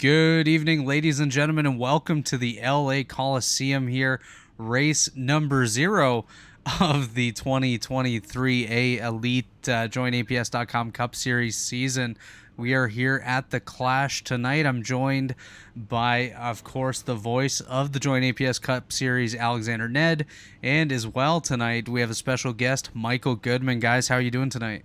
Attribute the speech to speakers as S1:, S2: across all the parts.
S1: Good evening, ladies and gentlemen, and welcome to the LA Coliseum here, race number 0 of the 2023 A Elite JoinAPS.com Cup Series season. We are here at the Clash tonight. I'm joined by, of course, the voice of the Join APS Cup Series, Alexander Ned, and as well tonight we have a special guest, Michael Goodman. Guys, how are you doing tonight?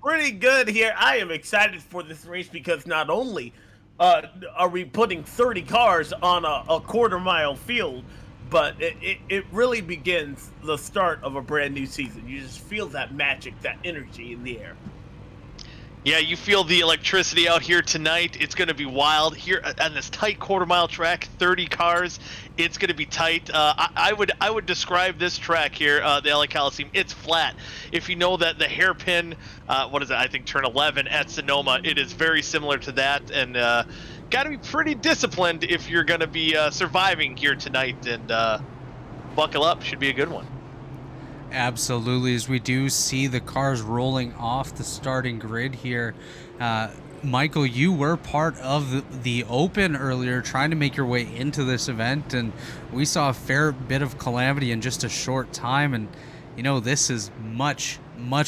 S2: Pretty good here. I am excited for this race because not only are we putting 30 cars on a quarter-mile field, but it really begins the start of a brand new season. You just feel that magic, that energy in the air.
S3: Yeah, you feel the electricity out here tonight. It's going to be wild here on this tight quarter-mile track. 30 cars. It's going to be tight. I would describe this track here, the LA Coliseum. It's flat. If you know that the hairpin, what is it? I think turn 11 at Sonoma. It is very similar to that, and got to be pretty disciplined if you're going to be surviving here tonight. And buckle up. Should be a good one.
S1: Absolutely, as we do see the cars rolling off the starting grid here. Michael, you were part of the Open earlier, trying to make your way into this event, and we saw a fair bit of calamity in just a short time. And you know, this is much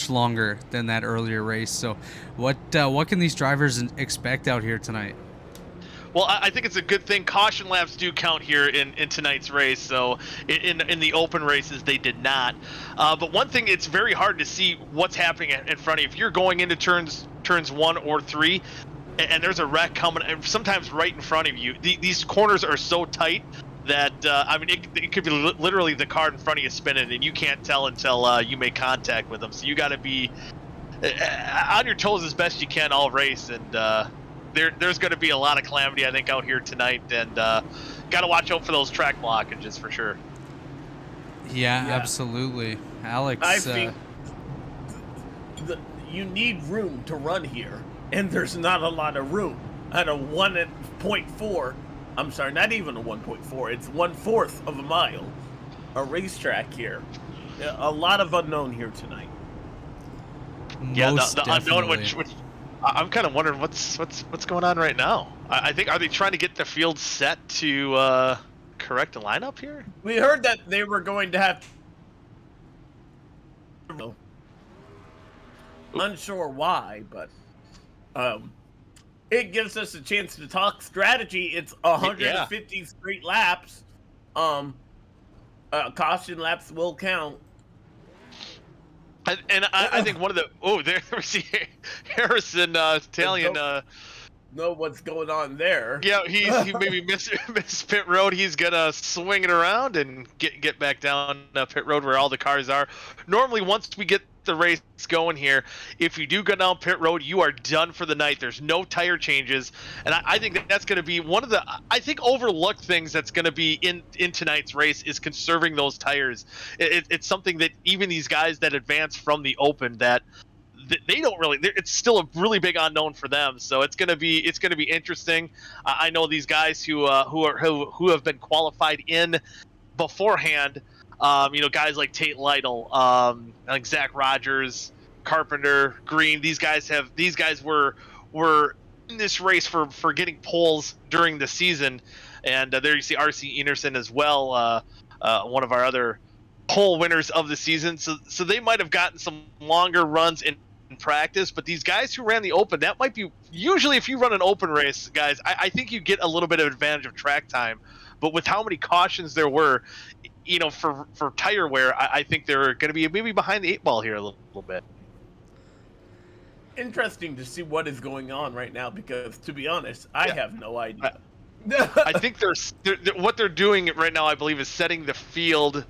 S1: longer than that earlier race. So what can these drivers expect out here tonight?
S3: Well, I think it's a good thing. Caution laps do count here in tonight's race. So in the open races, they did not. But one thing, it's very hard to see what's happening in front of you. If you're going into turns 1 or 3, and there's a wreck coming, and sometimes right in front of you, these corners are so tight that, I mean, it could be literally the car in front of you spinning, and you can't tell until you make contact with them. So you got to be on your toes as best you can all race. And there's going to be a lot of calamity, I think, out here tonight, and got to watch out for those track blockages for sure.
S1: Yeah, absolutely. Alex,
S2: I think you need room to run here, and there's not a lot of room. At a 1.4, I'm sorry, not even a 1.4, it's 1/4 of a mile, a racetrack here. A lot of unknown here tonight.
S3: Yeah, the unknown, which I'm kind of wondering what's going on right now. I think, are they trying to get the field set to correct the lineup here?
S2: We heard that they were going to have. Unsure why, but it gives us a chance to talk strategy. It's 150 straight laps. Caution laps will count.
S3: And I think one of the there we see Harrison Italian
S2: know what's going on there.
S3: Yeah, he maybe missed pit road. He's gonna swing it around and get back down pit road where all the cars are. Normally, once we get the race going here, if you do go down pit road, you are done for the night. There's no tire changes, and I think that's going to be one of the overlooked things that's going to be in tonight's race is conserving those tires. It's something that even these guys that advance from the Open, that they don't really, it's still a really big unknown for them. So it's going to be interesting. I know these guys who have been qualified in beforehand. You know, guys like Tate Lytle, like Zach Rogers, Carpenter, Green. These guys were in this race for getting poles during the season, and there you see RC Enerson as well, one of our other pole winners of the season. So they might have gotten some longer runs in practice, but these guys who ran the Open, that might be usually, if you run an Open race, guys, I think you get a little bit of advantage of track time. But with how many cautions there were, you know, for tire wear, I think they're going to be maybe behind the 8 ball here a little bit.
S2: Interesting to see what is going on right now, because to be honest, I have no idea.
S3: I think what they're doing right now, I believe, is setting the field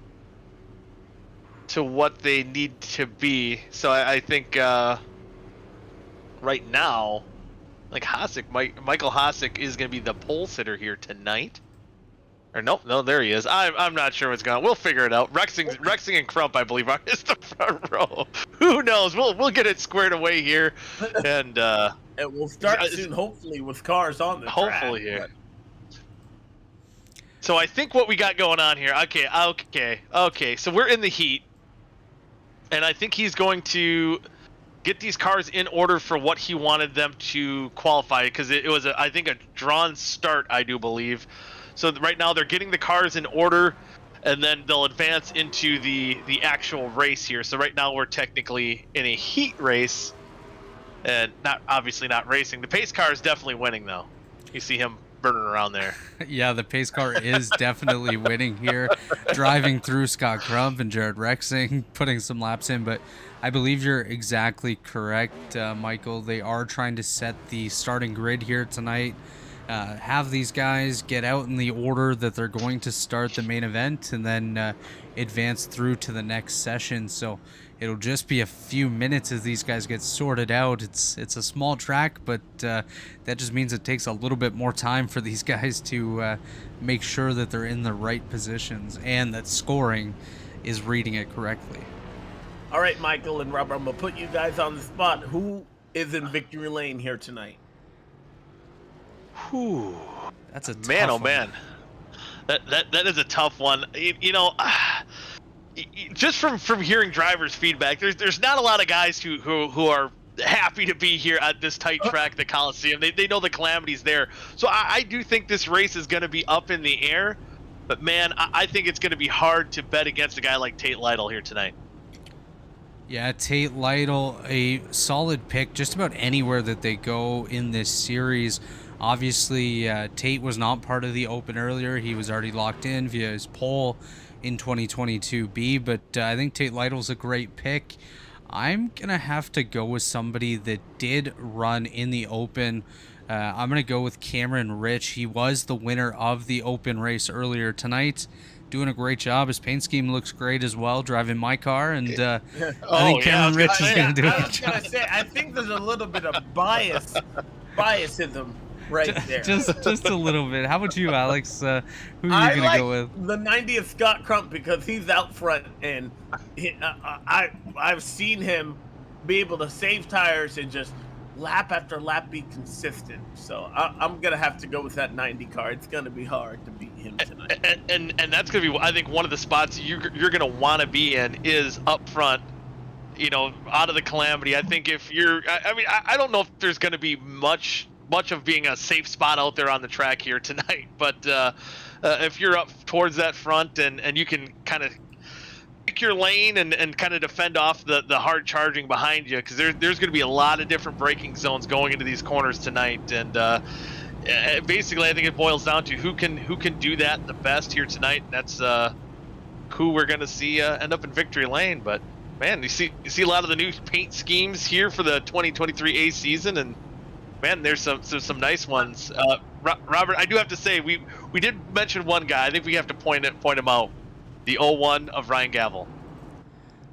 S3: to what they need to be. So I think right now, like Michael Hosick is going to be the pole sitter here tonight. Or no, there he is. I'm not sure what's going on. We'll figure it out. Rexing and Crump, I believe, are is the front row. Who knows? We'll get it squared away here, and
S2: we'll start soon, hopefully, with cars on the track.
S3: Hopefully here. So I think what we got going on here. Okay. So we're in the heat, and I think he's going to get these cars in order for what he wanted them to qualify, because it was, I think, a drawn start, I do believe. So right now they're getting the cars in order, and then they'll advance into the actual race here. So right now we're technically in a heat race, and obviously not racing. The pace car is definitely winning, though. You see him burning around there.
S1: Yeah, the pace car is definitely winning here, driving through Scott Crump and Jared Rexing, putting some laps in. But I believe you're exactly correct, Michael. They are trying to set the starting grid here tonight. Have these guys get out in the order that they're going to start the main event, and then advance through to the next session. So it'll just be a few minutes as these guys get sorted out. It's a small track, but that just means it takes a little bit more time for these guys to make sure that they're in the right positions and that scoring is reading it correctly.
S2: All right, Michael and Robert, I'm gonna put you guys on the spot. Who is in victory lane here tonight?
S3: Whew.
S1: That's a tough
S3: man, oh
S1: one.
S3: man. That is a tough one. You know, just from hearing drivers' feedback, there's not a lot of guys who are happy to be here at this tight track, the Coliseum. They know the calamity's there. So I do think this race is going to be up in the air. But man, I think it's going to be hard to bet against a guy like Tate Lytle here tonight.
S1: Yeah, Tate Lytle, a solid pick just about anywhere that they go in this series. Obviously, Tate was not part of the Open earlier. He was already locked in via his pole in 2022B, but I think Tate Lytle's a great pick. I'm going to have to go with somebody that did run in the Open. I'm going to go with Cameron Rich. He was the winner of the Open race earlier tonight. Doing a great job. His paint scheme looks great as well, driving my car, and I think Cameron Rich is going to do a good job.
S2: I think there's a little bit of biasism right there.
S1: just a little bit. How about you, Alex? Who are you going to go with?
S2: The 90th Scott Crump, because he's out front, and I've seen him be able to save tires and just lap after lap be consistent. So I'm gonna have to go with that 90 car. It's gonna be hard to beat him tonight.
S3: And that's gonna be, I think, one of the spots you're gonna want to be in is up front. You know, out of the calamity. I think if you're, I don't know if there's gonna be much of being a safe spot out there on the track here tonight. But if you're up towards that front and you can kind of pick your lane and kind of defend off the hard charging behind you, because there's going to be a lot of different braking zones going into these corners tonight, and basically I think it boils down to who can do that the best here tonight. That's who we're going to see end up in victory lane. But man, you see a lot of the new paint schemes here for the 2023 A season, and man, there's some nice ones. Robert, I do have to say we did mention one guy. I think we have to point him out. The 01 of Ryan Gavel.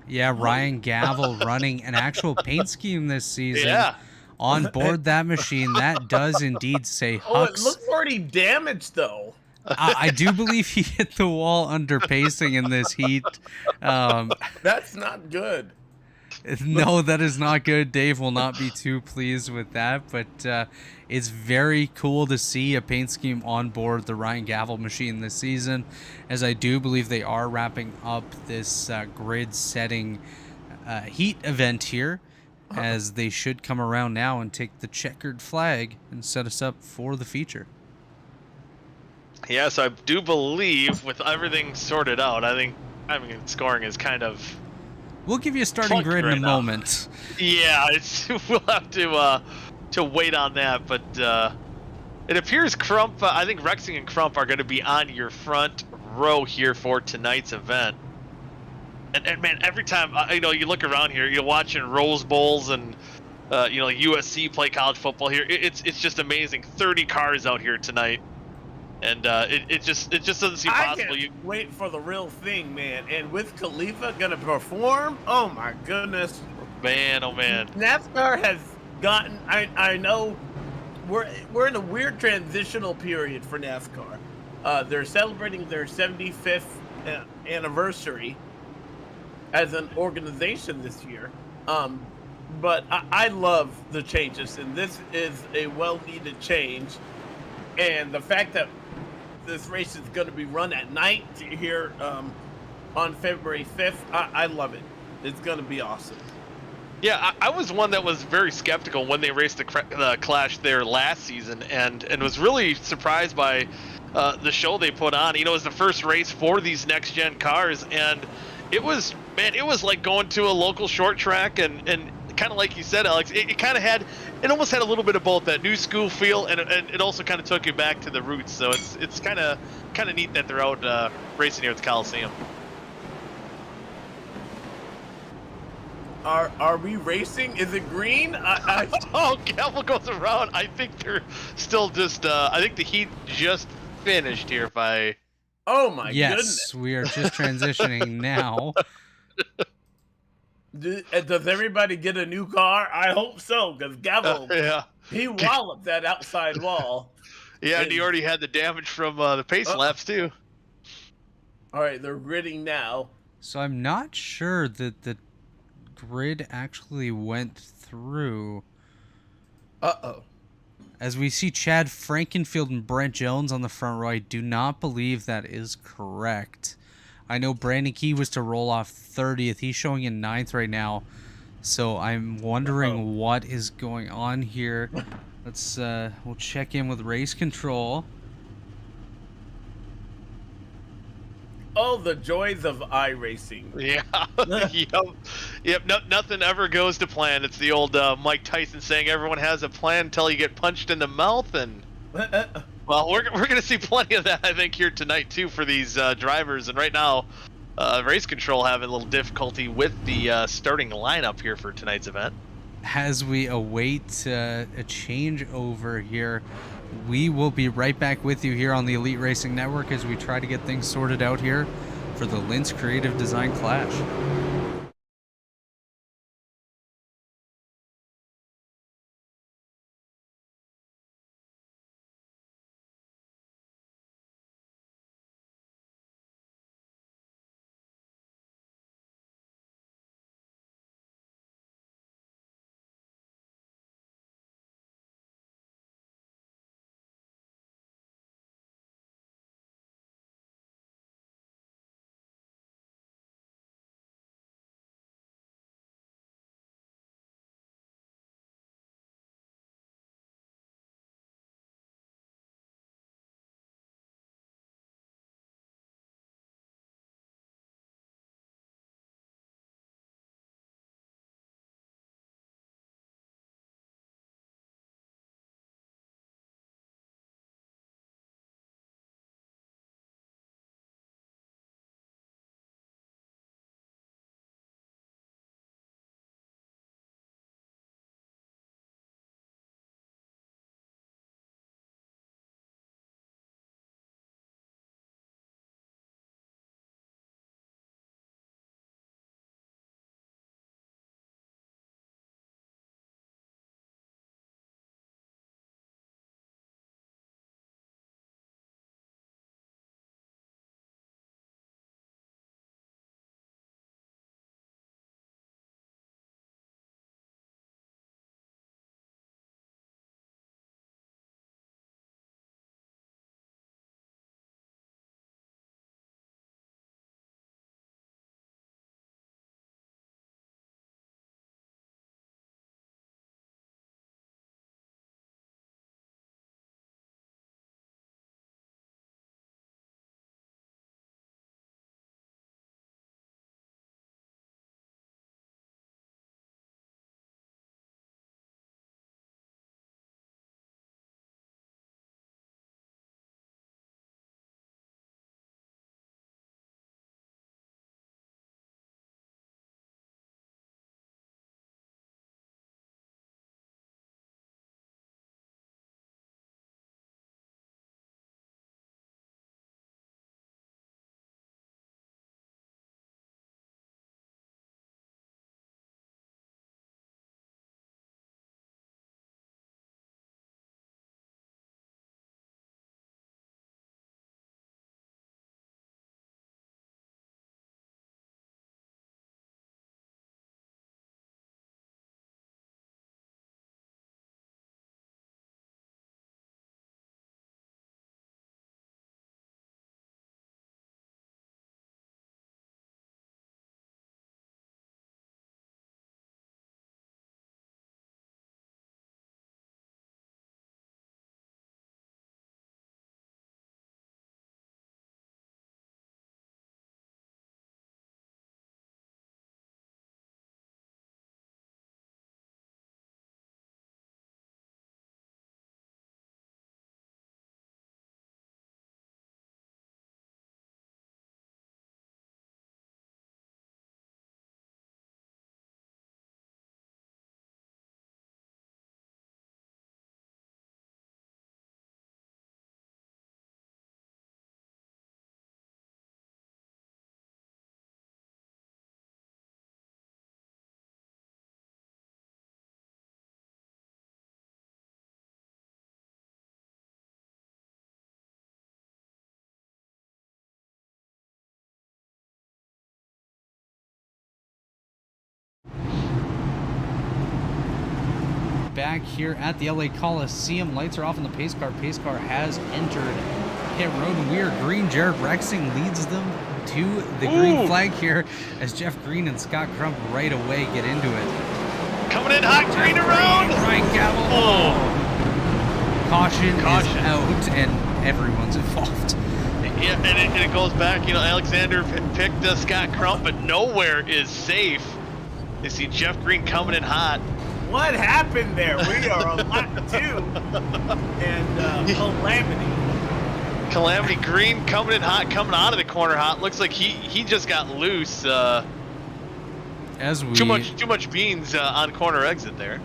S1: Yeah, Ryan Gavel running an actual paint scheme this season.
S3: Yeah.
S1: On board that machine, that does indeed say Hux.
S2: Oh, it looks already damaged, though.
S1: I do believe he hit the wall under pacing in this heat.
S2: That's not good.
S1: No, that is not good. Dave will not be too pleased with that, but it's very cool to see a paint scheme on board the Ryan Gavel machine this season, as I do believe they are wrapping up this grid setting heat event here, as they should come around now and take the checkered flag and set us up for the feature.
S3: Yes, I do believe with everything sorted out, I think scoring is kind of...
S1: We'll give you a starting grid in a moment.
S3: Yeah, we'll have to wait on that, but it appears Crump, I think Rexing and Crump are going to be on your front row here for tonight's event. And man, every time you look around here, you're watching Rose Bowls and USC play college football here. It's just amazing. 30 cars out here tonight. And it just doesn't seem possible.
S2: I can't wait for the real thing, man. And with Khalifa gonna perform, oh my goodness,
S3: man, oh man.
S2: NASCAR has gotten. I know we're in a weird transitional period for NASCAR. They're celebrating their 75th anniversary as an organization this year. But I love the changes, and this is a well-needed change. And the fact that this race is going to be run at night here on February 5th, I love it. It's going to be awesome.
S3: Yeah, I was one that was very skeptical when they raced the Clash there last season, and was really surprised by the show they put on. You know, it was the first race for these next gen cars, and it was, man, it was like going to a local short track, and kind of like you said, Alex, it kind of had, it almost had a little bit of both that new school feel, and it also kind of took you back to the roots. So it's kind of neat that they're out racing here at the Coliseum.
S2: Are we racing? Is it green?
S3: Oh, Gavel goes around. I think they're still just. I think the heat just finished here by.
S2: Oh my
S1: Yes,
S2: goodness.
S1: we are just transitioning now.
S2: Does everybody get a new car? I hope so, because Gavel,
S3: Yeah.
S2: he walloped that outside wall.
S3: Yeah, and he already had the damage from the pace laps too.
S2: All right, they're gridding now.
S1: So I'm not sure that the grid actually went through.
S2: Uh-oh.
S1: As we see Chad Frankenfield and Brent Jones on the front row, I do not believe that is correct. I know Brandon Key was to roll off 30th. He's showing in 9th right now. So I'm wondering what is going on here. Let's we'll check in with race control.
S2: Oh, the joys of iRacing.
S3: Yeah. Yep. Nothing ever goes to plan. It's the old Mike Tyson saying, "Everyone has a plan until you get punched in the mouth." And well, we're gonna see plenty of that, I think, here tonight too for these drivers. And right now, race control having a little difficulty with the starting lineup here for tonight's event.
S1: As we await a changeover here, we will be right back with you here on the Elite Racing Network as we try to get things sorted out here for the Lintz Creative Design Clash. back here at the LA Coliseum. Lights are off on the pace car. Pace car has entered pit road, and we are green. Jared Rexing leads them to the green flag here as Jeff Green and Scott Crump right away get into it.
S3: Coming in hot, green around.
S1: Ryan Gavel.
S3: Oh.
S1: Caution is out, and everyone's involved.
S3: Yeah, and it goes back. You know, Alexander picked Scott Crump, but nowhere is safe. You see Jeff Green coming in hot.
S2: What happened there? We are on lap 2. And
S3: Calamity Green coming in hot, coming out of the corner hot. Looks like he just got loose.
S1: As we
S3: too much beans on corner exit there.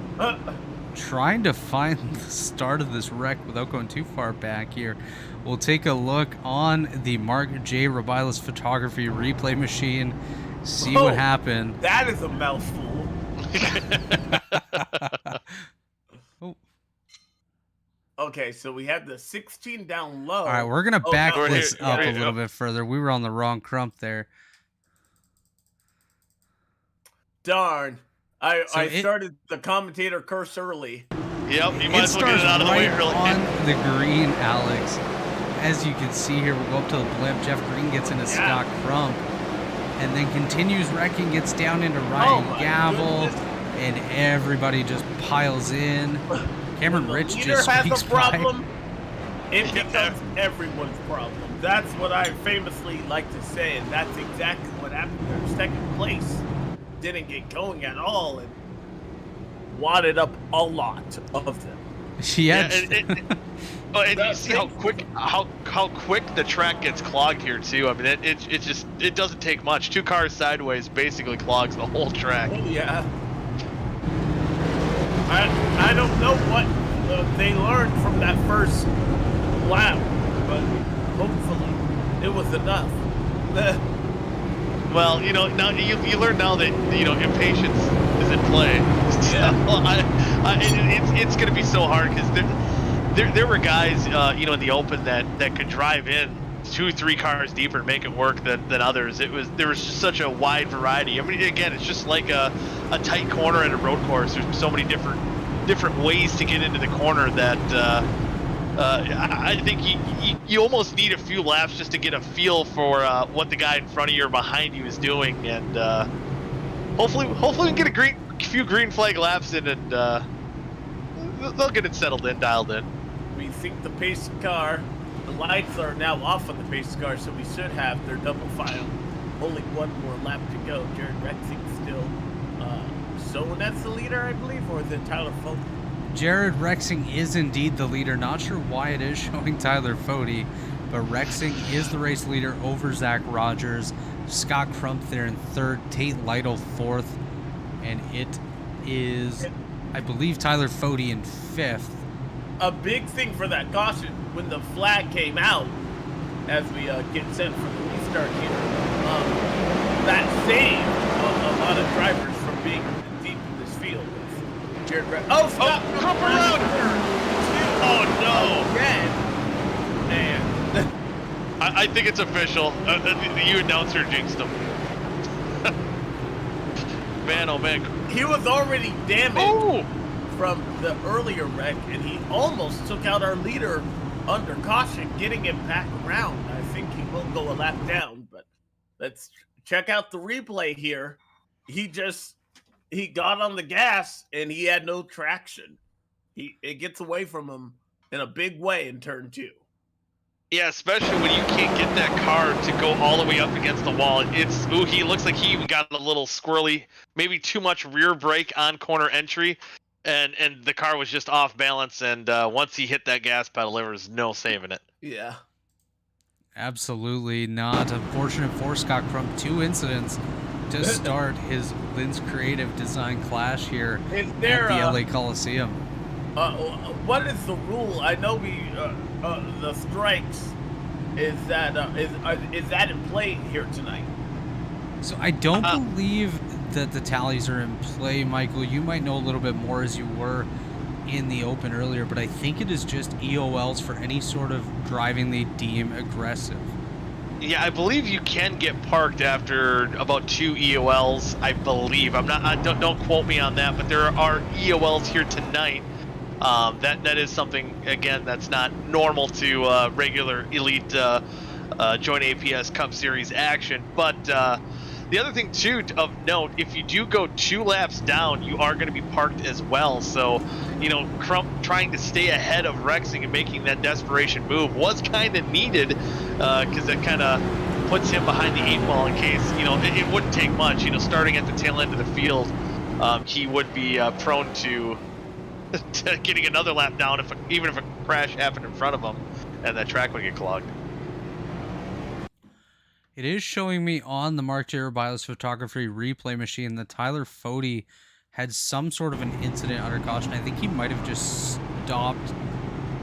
S1: Trying to find the start of this wreck without going too far back here. We'll take a look on the Mark J. Robilas photography replay machine. See what happened.
S2: That is a mouthful.
S1: Oh.
S2: Okay, so we had the 16 down low.
S1: All right, we're going to back
S2: no,
S1: this
S2: here,
S1: up
S2: here,
S1: a little bit further. We were on the wrong Crump there.
S2: Darn. I started the commentator curse early.
S3: Yep, you might as well get it out of the way early.
S1: On the green, Alex. As you can see here, we'll go up to the blimp. Jeff Green gets into Scott Crump. And then continues wrecking, gets down into Ryan Gavel, and everybody just piles in. Cameron Rich just squeaks by.
S2: It becomes everyone's problem. That's what I famously like to say, and that's exactly what happened there. Second place didn't get going at all, and wadded up a lot of them.
S1: Yeah,
S3: and you see how quick the track gets clogged here too. I mean, it doesn't take much. 2 cars sideways basically clogs the whole track.
S2: Oh yeah. I don't know what they learned from that first lap, but hopefully it was enough.
S3: Well, you know, now you learn now that, you know, impatience is in play. So it's going to be so hard because there were guys, you know, in the open that could drive in 2-3 cars deeper and make it work than others. There was just such a wide variety. I mean, again, it's just like a tight corner at a road course. There's so many different ways to get into the corner that I think you almost need a few laps just to get a feel for what the guy in front of you or behind you is doing, and hopefully we can get a few green flag laps in, and they'll get it settled in, dialed in.
S2: We think the pace car, the lights are now off on the pace car, so we should have their double file. Only one more lap to go. Jared Rexing still showing that's the leader, I believe, or is it Tyler Folk?
S1: Jared Rexing is indeed the leader. Not sure why it is showing Tyler Foti, but Rexing is the race leader over Zach Rogers. Scott Crump there in 3rd, Tate Lytle 4th, and it is, I believe, Tyler Foti in 5th.
S2: A big thing for that caution, when the flag came out, as we get set for the restart here, that saved a lot of drivers from being deep in this field. Jared Scott
S3: Crump around! Oh no!
S2: Again. And
S3: I think it's official. You announcer jinxed him. Man, oh man.
S2: He was already damaged from the earlier wreck, and he almost took out our leader under caution, getting him back around. I think he will go a lap down, but let's check out the replay here. He got on the gas, and he had no traction. It gets away from him in a big way in turn 2.
S3: Yeah, especially when you can't get that car to go all the way up against the wall. He looks like he even got a little squirrely, maybe too much rear brake on corner entry, and the car was just off balance, and once he hit that gas pedal, there was no saving it.
S2: Yeah.
S1: Absolutely not. Unfortunate for Scott Crump, 2 incidents to start his Lintz Creative Design Clash here at the LA Coliseum.
S2: What is the rule? I know the strikes is that in play here tonight?
S1: So I don't believe that the tallies are in play, Michael. You might know a little bit more as you were in the open earlier, but I think it is just EOLs for any sort of driving they deem aggressive.
S3: Yeah, I believe you can get parked after about 2 EOLs. I believe. Don't quote me on that, but there are EOLs here tonight. That is something, again, that's not normal to regular Elite Joint APS Cup Series action. But the other thing too of note, if you do go 2 laps down, you are going to be parked as well. So, you know, Crump trying to stay ahead of Rexing and making that desperation move was kind of needed, because it kind of puts him behind the 8 ball in case, you know, it wouldn't take much. You know, starting at the tail end of the field, he would be prone to getting another lap down even if a crash happened in front of him and that track would get clogged.
S1: It is showing me on the Mark J. Biles photography replay machine that Tyler Fody had some sort of an incident under caution. I think he might have just stopped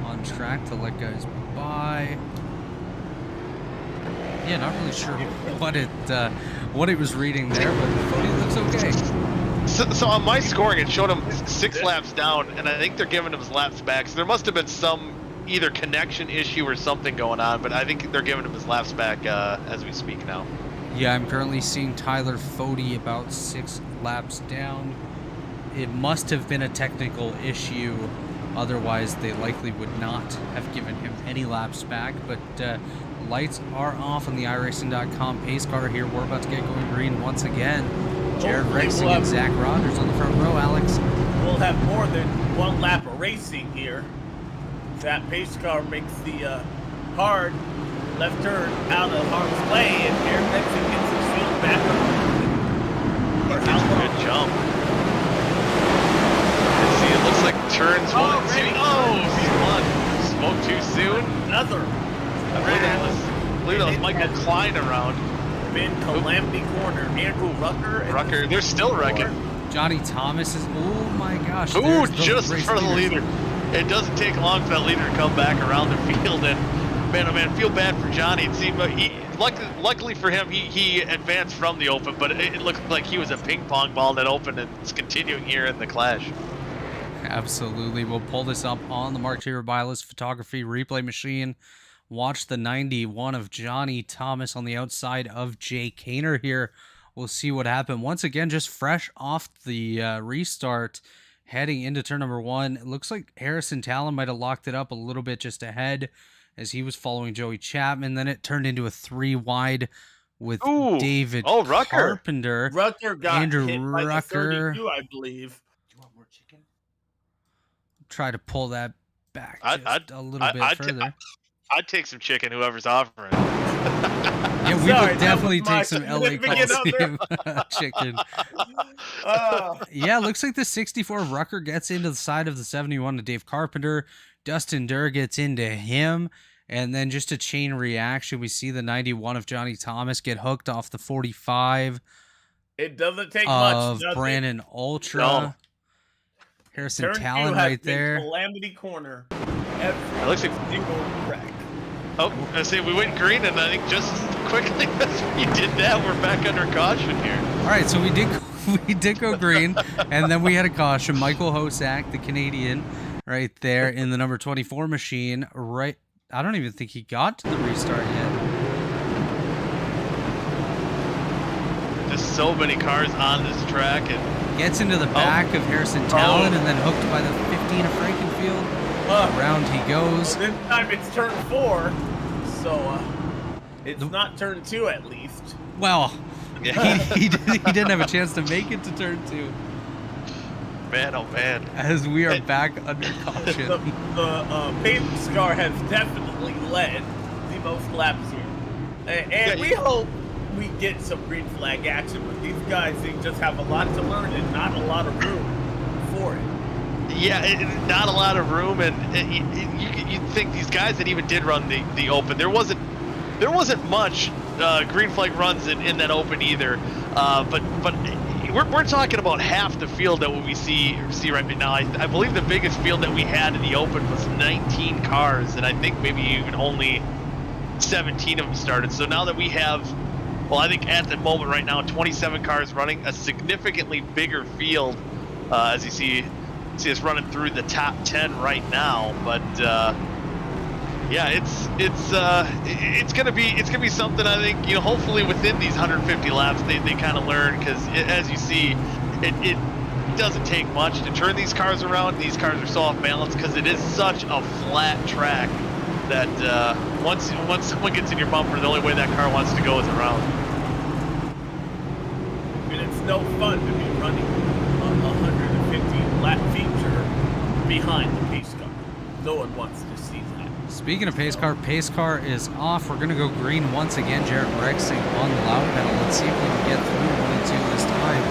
S1: on track to let guys by. Yeah, not really sure what it was reading there, but Fody looks okay.
S3: So on my scoring, it showed him 6 laps down, and I think they're giving him his laps back. So there must have been some either connection issue or something going on, but I think they're giving him his laps back as we speak now.
S1: Yeah, I'm currently seeing Tyler Fody about 6 laps down. It must have been a technical issue, otherwise they likely would not have given him any laps back. But lights are off on the iRacing.com pace car here. We're about to get going green once again. Jared Rexing and Zach Rogers on the front row, Alex.
S2: We'll have more than 1 lap of racing here. That pace car makes the hard left turn out of harm's way, and Jared Rexing gets his field back up.
S3: Good jump. Let's see, it looks like turns 1 and 2. Smoke too soon.
S2: Another.
S3: I believe that was Michael Klein around.
S2: Been Calamity Corner. Andrew Rucker.
S3: They're still wrecking.
S1: Johnny Thomas is, oh my gosh.
S3: Ooh, just in front of the leader. It doesn't take long for that leader to come back around the field, and man, oh man, feel bad for Johnny. It seemed like luckily for him, he advanced from the open, but it looked like he was a ping pong ball that opened, and it's continuing here in the clash.
S1: Absolutely. We'll pull this up on the Mark J. Biles photography replay machine. Watch the 91 of Johnny Thomas on the outside of Jay Kaner here. We'll see what happened. Once again, just fresh off the restart, heading into turn number 1. It looks like Harrison Talon might have locked it up a little bit just ahead as he was following Joey Chapman. Then it turned into a 3 wide with David Carpenter.
S2: Rucker got
S1: Andrew
S2: hit by the
S1: Rucker.
S2: 32, I believe. Do you want more chicken?
S1: Try to pull that back just a little bit further.
S3: I'd take some chicken, whoever's offering.
S1: Yeah, we would definitely take some LA Coliseum chicken. Yeah, looks like the 64 Rucker gets into the side of the 71 to Dave Carpenter. Dustin Durr gets into him. And then just a chain reaction. We see the 91 of Johnny Thomas get hooked off the 45.
S2: It doesn't take much.
S1: Of Brandon Ultra.
S3: No.
S1: Harrison Talon right there.
S2: Calamity Corner.
S3: It looks like
S2: wreck.
S3: Oh, I say we went green, and I think just quickly as we did that, we're back under caution here.
S1: All right, so we did go green, and then we had a caution. Michael Hosack, the Canadian, right there in the number 24 machine. Right, I don't even think he got to the restart yet.
S3: Just so many cars on this track, and
S1: gets into the back of Harrison Talon, and then hooked by the 15 of Frankenfield. Around he goes.
S2: Well, this time it's turn 4, so it's not turn 2 at least.
S1: Well, he didn't have a chance to make it to turn 2.
S3: Man, oh man.
S1: As we are back under caution.
S2: The pace car has definitely led the most laps here. And we hope we get some green flag action with these guys. They just have a lot to learn and not a lot of room for it.
S3: Yeah, not a lot of room, and you'd think these guys that even did run the open, there wasn't much green flag runs in that open either. But we're talking about half the field that we see right now. I believe the biggest field that we had in the open was 19 cars, and I think maybe even only 17 of them started. So now that we have, well, I think at the moment right now, 27 cars running, a significantly bigger field, as you see us running through the top 10 right now. But yeah, Yeah, it's gonna be something. I think, hopefully within these 150 laps they kind of learn, because as you see, it doesn't take much to turn these cars around. These cars are so off balance because it is such a flat track that once someone gets in your bumper, the only way that car wants to go is around.
S2: And it's no fun to be running a 150 lap feature behind the pace car. No one wants to see that.
S1: Speaking of pace car is off. We're gonna go green once again. Jared Rexing on the loud pedal. Let's see if we can get through 1 and 2 this time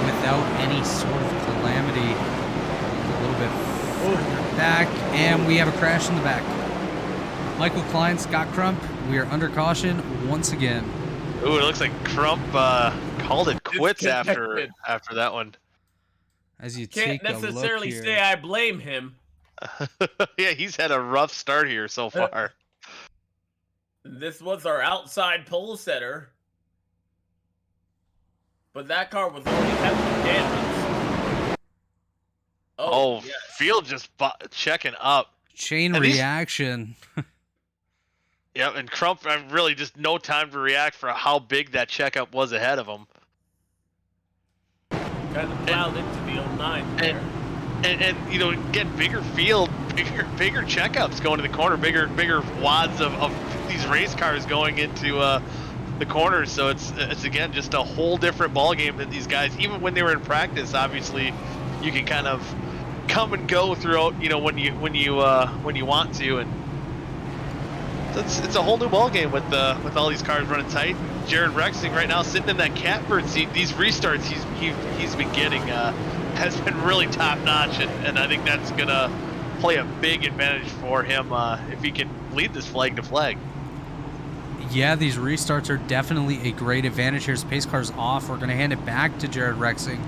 S1: without any sort of calamity. A little bit further back, and we have a crash in the back. Michael Klein, Scott Crump, we are under caution once again.
S3: Ooh, it looks like Crump called it quits after that one.
S1: As you
S2: Can't
S1: take a look
S2: necessarily
S1: here.
S2: say I blame him.
S3: Yeah, he's had a rough start here so far.
S2: This was our outside pole setter, but that car was already heavily damaged.
S3: Oh,
S2: yes.
S3: Field just checking up.
S1: Chain
S3: And
S1: reaction.
S3: Yep, and Crump really just no time to react for how big that checkup was ahead of him.
S2: Kind of plowed into the 09 there.
S3: And again, bigger field, bigger checkups going to the corner, bigger wads of these race cars going into the corners. So it's again just a whole different ball game than these guys. Even when they were in practice, obviously, you can kind of come and go throughout. When you want to, and it's a whole new ball game with all these cars running tight. Jared Rexing right now sitting in that catbird seat. These restarts he's been getting has been really top notch, and I think that's gonna play a big advantage for him if he can lead this flag to flag.
S1: Yeah, these restarts are definitely a great advantage here. His pace car's off. We're gonna hand it back to Jared Rexing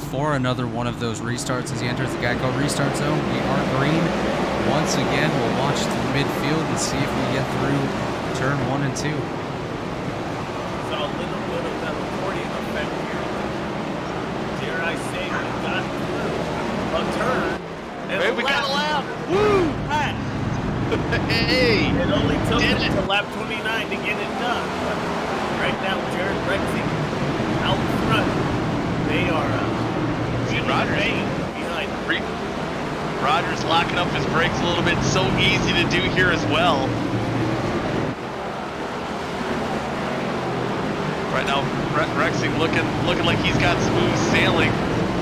S1: for another one of those restarts as he enters the Geico restart zone. We are green once again. We'll launch to the midfield and see if we get through turn 1 and 2.
S2: Saw a little bit of that accordion effect here. Dare I say we got through a turn and
S3: Hey, we got a lap.
S2: Woo! Hey!
S3: Hey!
S2: It only took him to lap 29 to get it done. But right now, Jared Rexing out front. They are
S3: Rogers
S2: behind.
S3: Rogers locking up his brakes a little bit. So easy to do here as well. Right now, Rexing looking like he's got smooth sailing.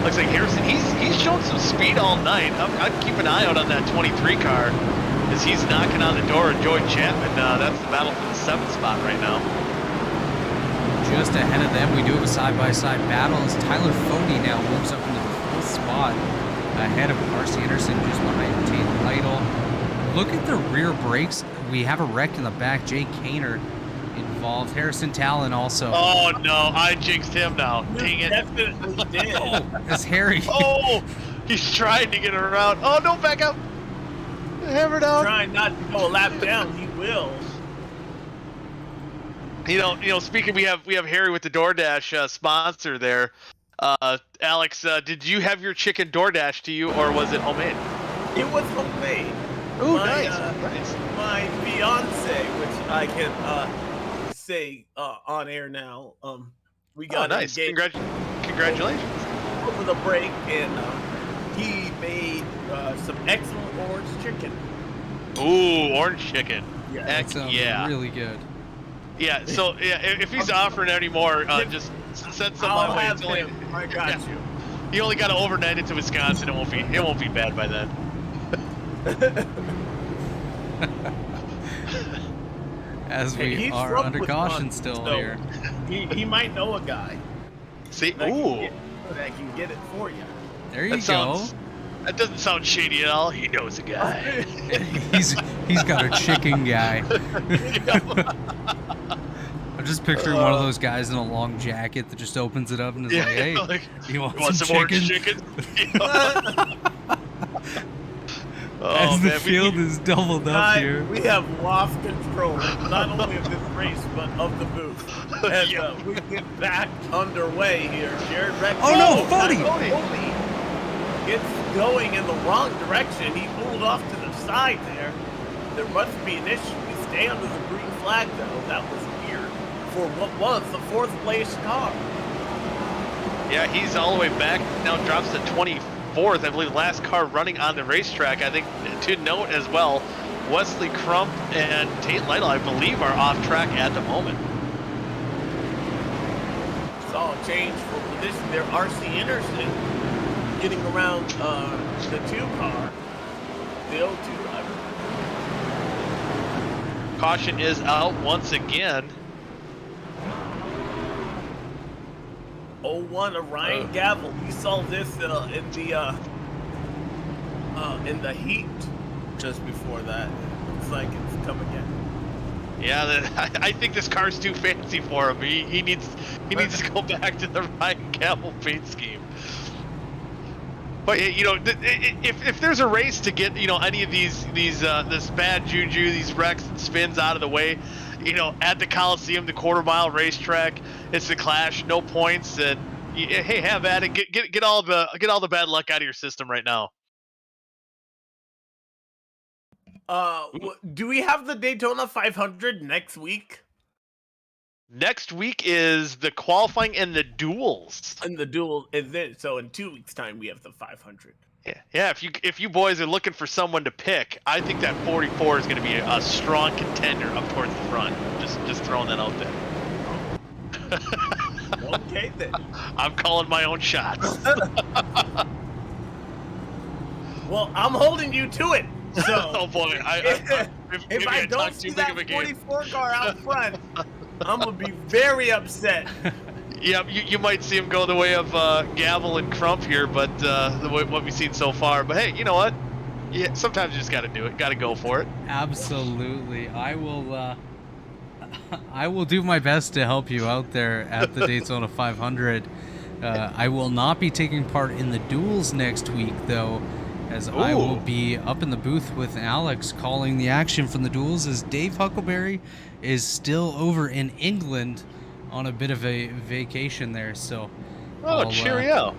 S3: Looks like Harrison, he's shown some speed all night. I'd keep an eye out on that 23 car as he's knocking on the door of Joy Chapman. That's the battle for the 7th spot right now.
S1: Just ahead of them, we do have a side-by-side battle as Tyler Fody now moves up into the 4th spot ahead of Marcy Anderson just behind Tate Lytle. Look at the rear brakes. We have a wreck in the back. Jay Kaner involved. Harrison Talon also.
S3: Oh no, I jinxed him now. Dang it.
S2: Definitely did.
S1: It's Harry.
S3: Oh, he's trying to get around. Oh no, back up. Hammer down.
S2: Trying not to go a lap down, he will.
S3: Speaking, we have Harry with the DoorDash sponsor there. Alex, did you have your chicken DoorDash to you, or was it homemade?
S2: It was homemade.
S3: Ooh,
S2: nice.
S3: Nice.
S2: My fiance, which I can say on air now, we got
S3: nice.
S2: engaged
S3: Congratulations.
S2: over the break, and he made some excellent orange chicken.
S3: Ooh, orange chicken.
S2: Yeah,
S3: Heck
S1: That sounds
S3: yeah.
S1: really good.
S3: Yeah. So yeah, if he's offering any more, just send some
S2: I'll
S3: my way.
S2: have
S3: It's only,
S2: him. I got
S3: yeah.
S2: you.
S3: You only got to overnight it to Wisconsin. It won't be bad by then.
S1: As we
S2: He's
S1: are
S2: from
S1: under caution
S2: Wisconsin,
S1: still
S2: so
S1: here.
S2: He might know a guy
S3: See,
S2: that
S3: ooh,
S2: that can get it for you.
S1: There you
S3: that
S1: go.
S3: that doesn't sound shady at all. He knows a guy.
S1: He's got a chicken guy. I'm just picturing one of those guys in a long jacket that just opens it up and is like, "Hey, you want some
S3: orange
S1: chicken?"
S3: chicken?
S1: As the
S3: man,
S1: field is doubled up here.
S2: We have lost control, not only of this race, but of the booth. As we get back underway here, Jared Rex.
S1: Oh, no, Fody!
S2: Fody gets going in the wrong direction. He pulled off to the side there. There must be an issue. We stay under the green flag, though. That was weird for what was the 4th place car.
S3: Yeah, he's all the way back now, drops to 24th. I believe last car running on the racetrack. I think to note as well, Wesley Crump and Tate Lytle, I believe, are off track at the moment.
S2: Saw a change for position there. RC Anderson getting around the 2 car, the 02 driver.
S3: Caution is out once again.
S2: 01 of Ryan Gavel. We saw this in the heat just before that. Looks like it's come again.
S3: Yeah, I think this car's too fancy for him. He needs to go back to the Ryan Gavel paint scheme. But you know, if there's a race to get, you know, any of these this bad juju, these wrecks and spins out of the way, you know, at the Coliseum, the quarter-mile racetrack, it's the Clash, no points, and hey, have at it. Get all the bad luck out of your system right now.
S2: Do we have the Daytona 500 next week?
S3: Next week is the qualifying and the duels.
S2: And the duel is it? So in 2 weeks' time, we have the 500.
S3: Yeah. If you boys are looking for someone to pick, I think that 44 is going to be a strong contender up towards the front. Just throwing that out there.
S2: Okay then.
S3: I'm calling my own shots.
S2: Well, I'm holding you to it. So
S3: Oh boy,
S2: if I don't see that 44 car out front, I'm gonna be very upset.
S3: Yeah, you might see him go the way of Gavel and Crump here, but what we've seen so far. But hey, you know what? Yeah, sometimes you just got to do it. Got to go for it.
S1: Absolutely. I will do my best to help you out there at the Daytona 500. I will not be taking part in the duels next week, though, as I will be up in the booth with Alex calling the action from the duels, as Dave Huckleberry is still over in England on a bit of a vacation there. So
S3: cheerio.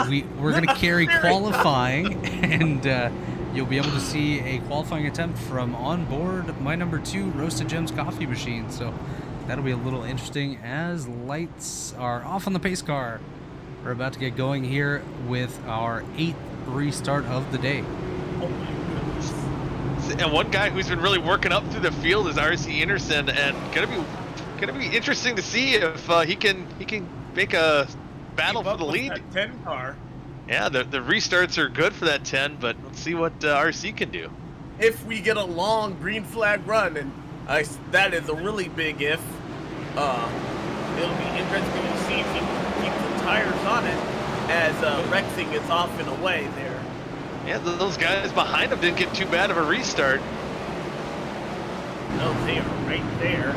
S1: We're going to carry qualifying, and you'll be able to see a qualifying attempt from on board my number 2 Roasted Gems coffee machine. So that'll be a little interesting as lights are off on the pace car. We're about to get going here with our 8th restart of the day.
S2: Oh my goodness.
S3: And one guy who's been really working up through the field is RC Anderson, and gonna be interesting to see if he can make a battle for the lead.
S2: That 10 car.
S3: Yeah, the restarts are good for that 10, but let's see what RC can do.
S2: If we get a long green flag run, and that is a really big if, it'll be interesting to see if he can keep the tires on it as Rexing is off and away there.
S3: Yeah, those guys behind him didn't get too bad of a restart.
S2: No, they are right there.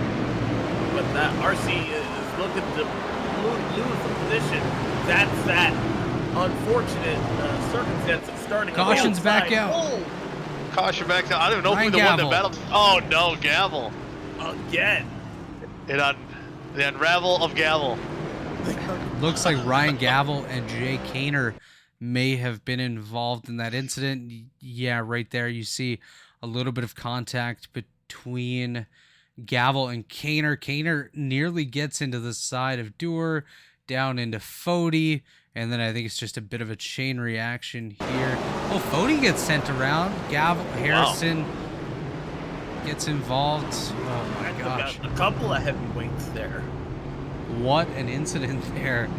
S2: But that RC is looking to lose the position. That's that unfortunate circumstance of starting.
S1: Caution's back out.
S2: Oh,
S3: Caution back out. I don't even know
S1: Ryan
S3: who the
S1: Gavel.
S3: one that battled. Oh no, Gavel.
S2: again.
S3: The unravel of Gavel.
S1: Looks like Ryan Gavel and Jay Kaner may have been involved in that incident. Yeah, right there you see a little bit of contact between Gavel and Kaner. Kaner nearly gets into the side of Dewar, down into Fody, and then I think it's just a bit of a chain reaction here. Oh, Fody gets sent around. Harrison gets involved. Oh my gosh.
S2: A couple of heavyweights there.
S1: What an incident there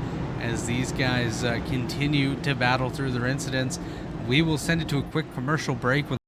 S1: as these guys continue to battle through their incidents. We will send it to a quick commercial break with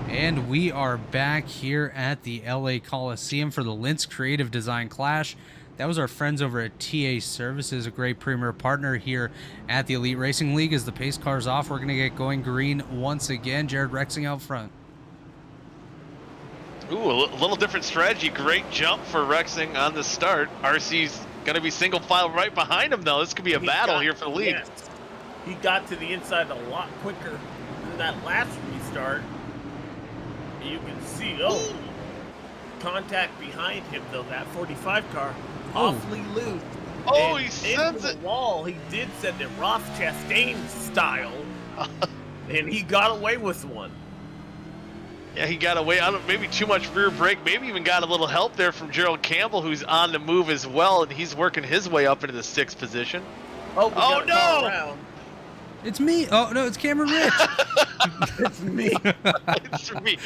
S1: And we are back here at the LA Coliseum for the Lintz Creative Design Clash. That was our friends over at TA Services, a great premier partner here at the Elite Racing League. As the pace car's off, we're going to get going green once again. Jared Rexing out front.
S3: Ooh, a little different strategy. Great jump for Rexing on the start. RC's going to be single file right behind him, though. This could be a battle here for the lead.
S2: Yes. He got to the inside a lot quicker than that last restart. You can see, contact behind him, though. That 45 car, awfully loose.
S3: Oh,
S2: and
S3: he sends
S2: into
S3: it.
S2: the wall. He did send it Ross Chastain style, and he got away with one.
S3: Yeah, he got away. I don't maybe too much rear brake. Maybe even got a little help there from Gerald Campbell, who's on the move as well, and he's working his way up into the 6th position.
S2: Oh no!
S3: No!
S1: It's me. Oh no, it's Cameron Rich.
S2: It's me.
S3: It's me.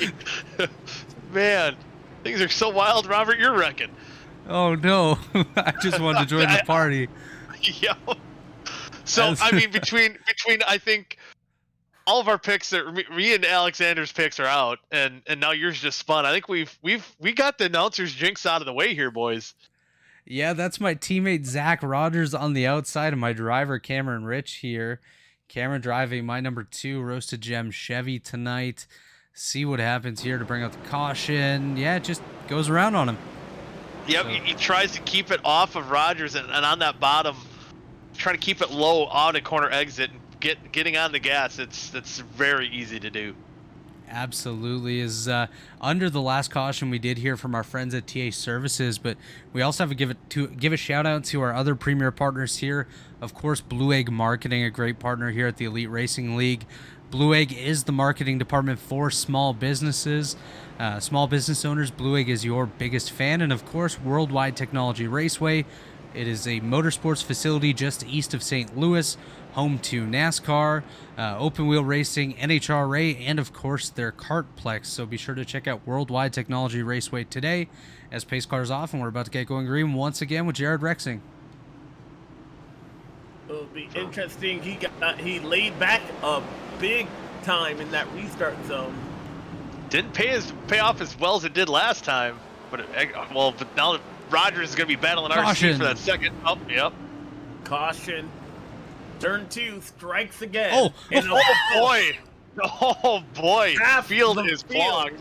S3: Man, things are so wild, Robert. You're wrecking.
S1: Oh no, I just wanted to join the party.
S3: Yo. So I mean, between I think all of our picks, me and Alexander's picks are out, and now yours just spun. I think we got the announcer's jinx out of the way here, boys.
S1: Yeah, that's my teammate Zach Rogers on the outside, and my driver Cameron Rich here. Cameron driving my number 2 Roasted Gem Chevy tonight. See what happens here to bring out the caution. Yeah, it just goes around on him.
S3: Yep,
S1: So.
S3: he tries to keep it off of Rogers, and on that bottom, trying to keep it low on a corner exit and getting on the gas. It's very easy to do.
S1: Absolutely. Is under the last caution we did hear from our friends at TA Services, but we also have to give a shout out to our other premier partners here. Of course, Blue Egg Marketing, a great partner here at the Elite Racing League. Blue Egg is the marketing department for small businesses, small business owners. Blue Egg is your biggest fan, and of course, Worldwide Technology Raceway. It is a motorsports facility just east of St. Louis, home to NASCAR, open wheel racing, NHRA, and of course their Kartplex. So be sure to check out Worldwide Technology Raceway today as pace cars off, and we're about to get going green once again with Jared Rexing.
S2: It'll be interesting. He laid back a big time in that restart zone.
S3: Didn't pay off as well as it did last time, but but now Rogers is going to be battling RC for that second. Oh, yep.
S2: Caution. Turn 2 strikes again.
S1: Oh,
S3: boy. Oh, boy.
S2: Half
S3: Field
S2: the
S3: is
S2: field.
S3: blocked.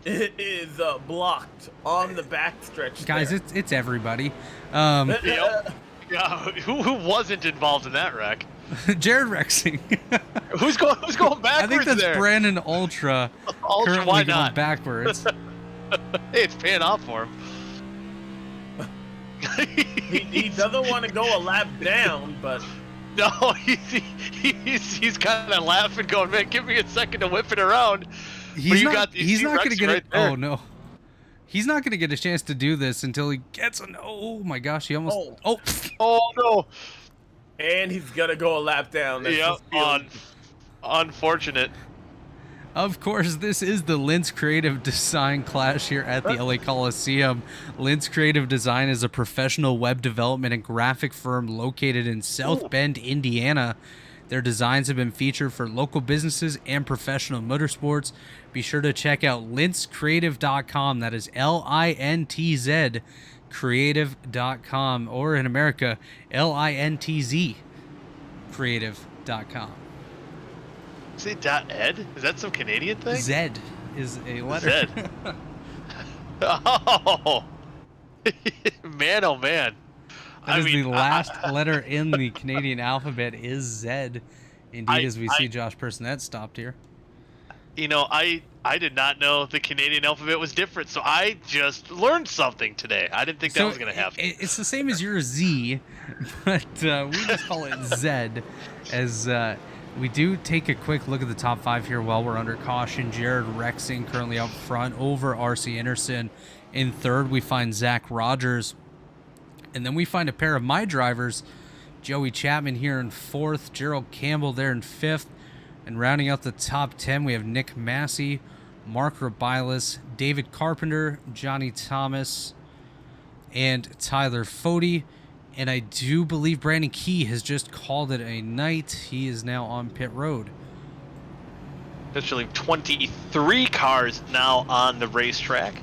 S2: It is blocked on the backstretch.
S1: Guys,
S2: there.
S1: it's everybody.
S3: Yep. Yeah, who wasn't involved in that wreck?
S1: Jared Rexing.
S3: Who's going backwards
S1: I think that's
S3: there?
S1: Brandon Ultra.
S3: Ultra,
S1: Currently
S3: why
S1: going
S3: not?
S1: backwards.
S3: Hey, it's paying off for him.
S2: He doesn't want to go a lap down, but
S3: No, he's kind of laughing, going, "Man, give me a second to whip it around."
S1: He's not going to get
S3: right
S1: it.
S3: there.
S1: Oh no, he's not going to get a chance to do this until he gets an. Oh my gosh, he almost.
S3: Oh no!
S2: and he's gonna go a lap down. That's
S3: Yep,
S2: just feeling-
S3: unfortunate.
S1: Of course, this is the Lintz Creative Design Clash here at the LA Coliseum. Lintz Creative Design is a professional web development and graphic firm located in South Bend, Indiana. Their designs have been featured for local businesses and professional motorsports. Be sure to check out lintzcreative.com. That is LINTZ creative.com, or in America, LINTZ creative.com.
S3: Say .ed? Is that some Canadian thing?
S1: Z is a letter.
S3: Z. Oh, man, oh man.
S1: That is the last letter in the Canadian alphabet is Z. Indeed, as we see Josh Personette stopped here.
S3: You know, I did not know the Canadian alphabet was different, so I just learned something today. I didn't think that was going to happen.
S1: It's the same as your Z, but we just call it Z, as we do take a quick look at the top 5 here while we're under caution. Jared Rexing currently out front over RC Anderson. In third, we find Zach Rogers. And then we find a pair of my drivers, Joey Chapman here in fourth, Gerald Campbell there in fifth. And rounding out the top 10, we have Nick Massey, Mark Rabilas, David Carpenter, Johnny Thomas, and Tyler Fody. And I do believe Brandon Key has just called it a night. He is now on pit road.
S3: Officially 23 cars now on the racetrack.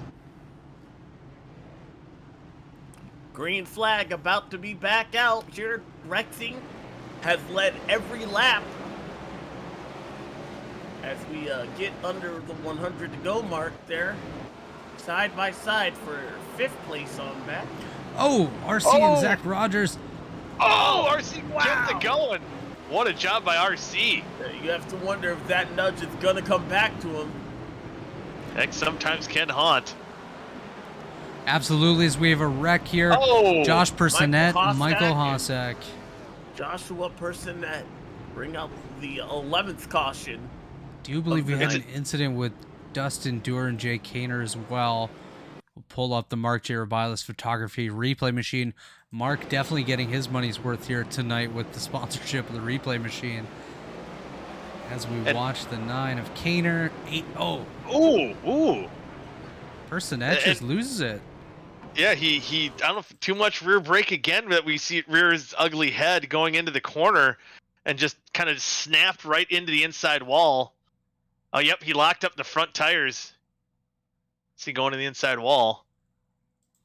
S2: Green flag about to be back out. Jared Rexing has led every lap as we get under the 100 to go mark there. side by side for 5th place on that.
S1: Oh, RC and Zach Rogers.
S3: Oh, RC
S2: wow.
S3: kept it going. What a job by RC.
S2: You have to wonder if that nudge is going to come back to him.
S3: Heck, sometimes can haunt.
S1: Absolutely, as we have a wreck here.
S3: Oh,
S1: Josh Personette, Michael Hossack.
S2: Joshua Personette bring out the 11th caution.
S1: Do you believe we had an incident with Dustin Dewar and Jay Kaner as well? We'll pull up the Mark J. Robilas photography replay machine. Mark definitely getting his money's worth here tonight with the sponsorship of the replay machine. As we watch the 9 of Kaner, 8-0.
S3: Ooh.
S1: Personette just loses it.
S3: Yeah, he I don't know if too much rear brake again, that we see it rear his ugly head going into the corner and just kind of snapped right into the inside wall. Oh, yep, he locked up the front tires. See, going to the inside wall.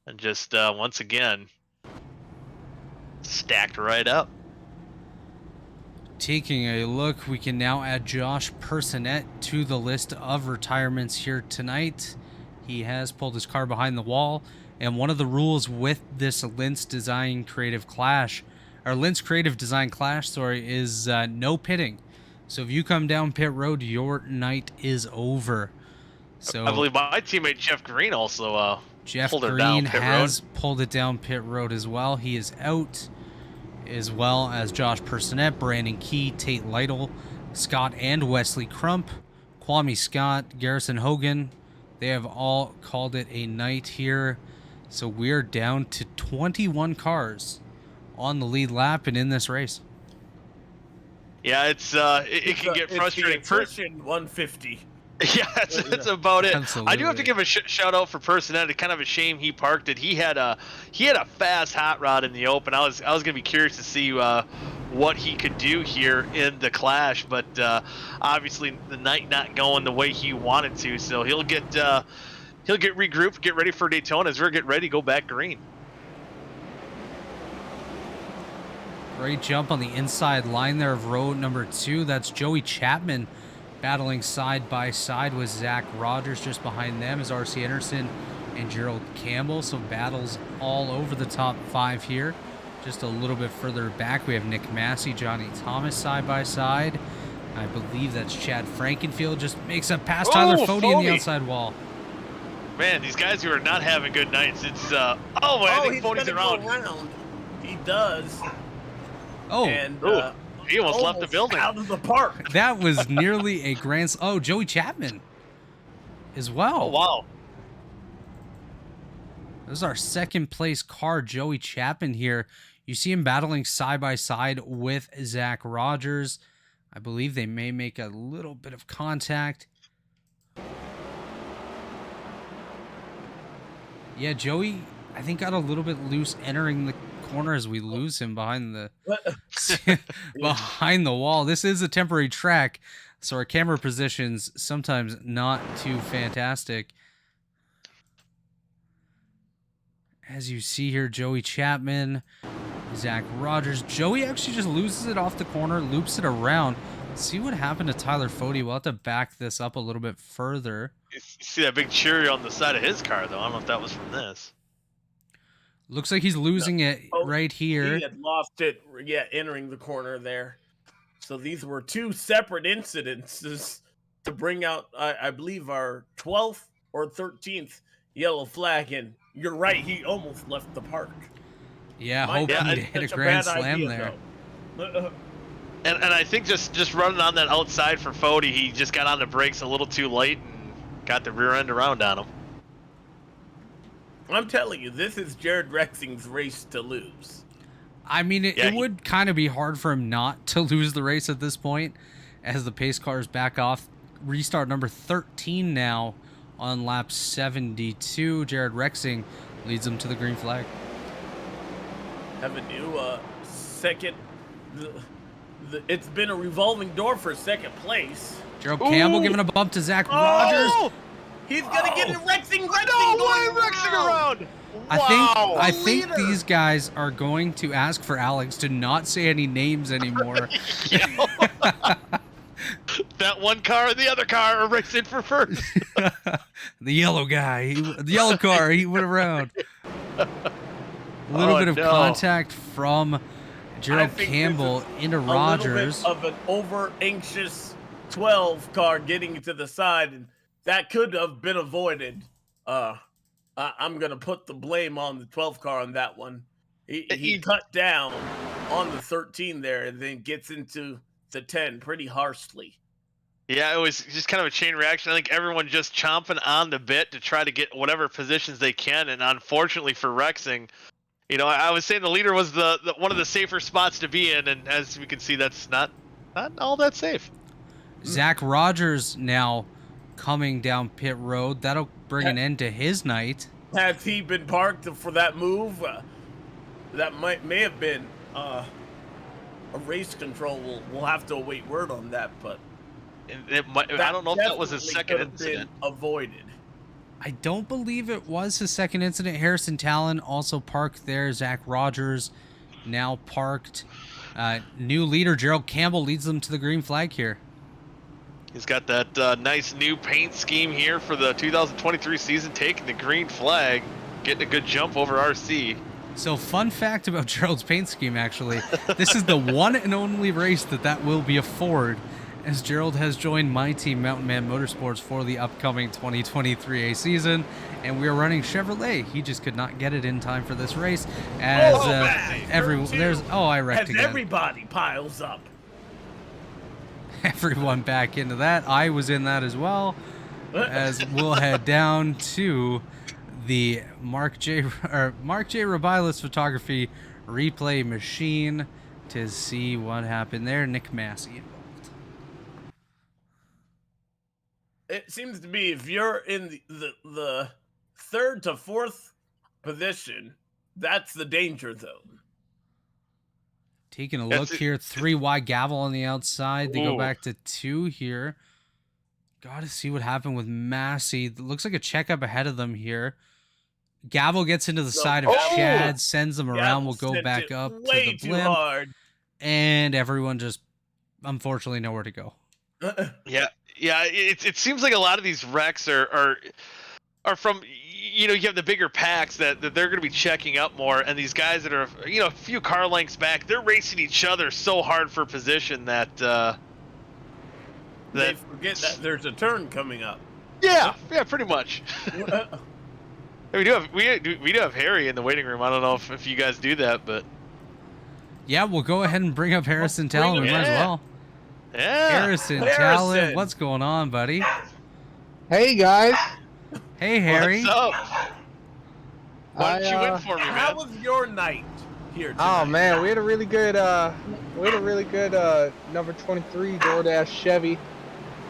S3: And just once again stacked right up.
S1: Taking a look, we can now add Josh Personette to the list of retirements here tonight. He has pulled his car behind the wall, and one of the rules with this Lintz Design Creative Clash, or Lintz Creative Design Clash, sorry, is no pitting. So if you come down pit road, your night is over. So
S3: I believe my teammate Jeff Green also
S1: Jeff
S3: pulled her
S1: Green
S3: down pit
S1: has
S3: road.
S1: pulled it down pit road as well. He is out, as well as Josh Personette, Brandon Key, Tate Lytle, Scott and Wesley Crump, Kwame Scott, Garrison Hogan. They have all called it a night here. So we're down to 21 cars on the lead lap and in this race.
S3: Yeah, it can get frustrating.
S2: It's the attrition 150.
S3: Yeah, that's about it.
S1: Absolutely.
S3: I do have to give a shout out for Personette. It's kind of a shame he parked it. He had a fast hot rod in the open. I was gonna be curious to see what he could do here in the clash, but obviously the night not going the way he wanted to. So he'll get regrouped, get ready for Daytona. As we're getting ready to go back green.
S1: Great jump on the inside line there of row number 2. That's Joey Chapman battling side by side with Zach Rogers. Just behind them is RC Anderson and Gerald Campbell. So battles all over the top 5 here. Just a little bit further back, we have Nick Massey, Johnny Thomas side by side. I believe that's Chad Frankenfield. Just makes up past Tyler Fode in the outside wall.
S3: Man, these guys who are not having good nights. It's I think Fode's around.
S2: He does.
S1: Oh,
S2: And
S3: he almost left the building.
S2: Out of the park.
S1: that was nearly a grand. Oh, Joey Chapman as well.
S3: Oh, wow.
S1: This is our second place car, Joey Chapman here. You see him battling side by side with Zach Rogers. I believe they may make a little bit of contact. Yeah, Joey, I think, got a little bit loose entering the corner as we lose him behind the behind the wall. This is a temporary track, so our camera positions sometimes not too fantastic. As you see here, Joey Chapman, Zach Rogers. Joey actually just loses it off the corner, loops it around. See what happened to Tyler Fode. We'll have to back this up a little bit further.
S3: You see that big cherry on the side of his car, though. I don't know if that was from this.
S1: Looks like he's losing it right here.
S2: He had lost it, entering the corner there. So these were 2 separate incidences to bring out, I believe, our 12th or 13th yellow flag. And you're right, he almost left the park.
S1: Yeah, hoping to hit a grand slam there.
S3: And I think just running on that outside for Fode, he just got on the brakes a little too late and got the rear end around on him.
S2: I'm telling you, this is Jared Rexing's race to lose.
S1: I mean, it would kind of be hard for him not to lose the race at this point, as the pace cars back off. Restart number 13 now on lap 72. Jared Rexing leads them to the green flag.
S2: Have a new second. It's been a revolving door for second place.
S1: Gerald Campbell giving a bump to Zach Rogers.
S2: He's gonna get it. Rexing
S3: around.
S1: I think these guys are going to ask for Alex to not say any names anymore.
S3: that one car and the other car are racing for first.
S1: The yellow guy, the yellow car, he went around. A little bit of contact from Gerald Campbell into Rogers.
S2: A little bit of an over-anxious 12 car getting to the side, and that could have been avoided. I'm going to put the blame on the 12 car on that one. He cut down on the 13 there and then gets into the 10 pretty harshly.
S3: Yeah, it was just kind of a chain reaction. I think everyone just chomping on the bit to try to get whatever positions they can, and unfortunately for Rexing, you know, I was saying the leader was the one of the safer spots to be in, and as we can see, that's not all that safe.
S1: Zach Rogers now coming down pit road. That'll bring an end to his night.
S2: Has he been parked for that move? That may have been a race control. We'll have to await word on that, but
S3: I don't know if that was his second incident.
S2: Avoided.
S1: I don't believe it was his second incident. Harrison Talon also parked there. Zach Rogers now parked. New leader Gerald Campbell leads them to the green flag here.
S3: He's got that nice new paint scheme here for the 2023 season, taking the green flag, getting a good jump over RC.
S1: So, fun fact about Gerald's paint scheme, actually. This is the one and only race that will be a Ford, as Gerald has joined my team, Mountain Man Motorsports, for the upcoming 2023 A season, and we are running Chevrolet. He just could not get it in time for this race, as I wrecked again.
S2: Everybody piles up.
S1: Everyone back into that. I was in that as well, as we'll head down to the Mark J. Robilas Photography replay machine to see what happened there. Nick Massey involved.
S2: It seems to be if you're in the third to fourth position, that's the danger zone.
S1: Taking a look here, 3 wide Gavel on the outside. They go back to 2 here. Got to see what happened with Massey. Looks like a checkup ahead of them here. Gavel gets into the side of Chad, sends them around. We'll go back up to the blimp. And everyone just, unfortunately, nowhere to go.
S3: Yeah. It seems like a lot of these wrecks are from, you know, you have the bigger packs that they're going to be checking up more, and these guys that are, you know, a few car lengths back, they're racing each other so hard for position that
S2: they forget that there's a turn coming up.
S3: Yeah, pretty much. we do have Harry in the waiting room. I don't know if you guys do that, but
S1: yeah, we'll go ahead and bring up Harrison Talon. We might as well.
S3: Yeah,
S1: Harrison Talon, what's going on, buddy?
S4: Hey guys.
S1: Hey Harry.
S3: What's up? Why don't you win for me, man?
S2: How was your night here tonight?
S4: Oh man, we had a really good number 23 DoorDash Chevy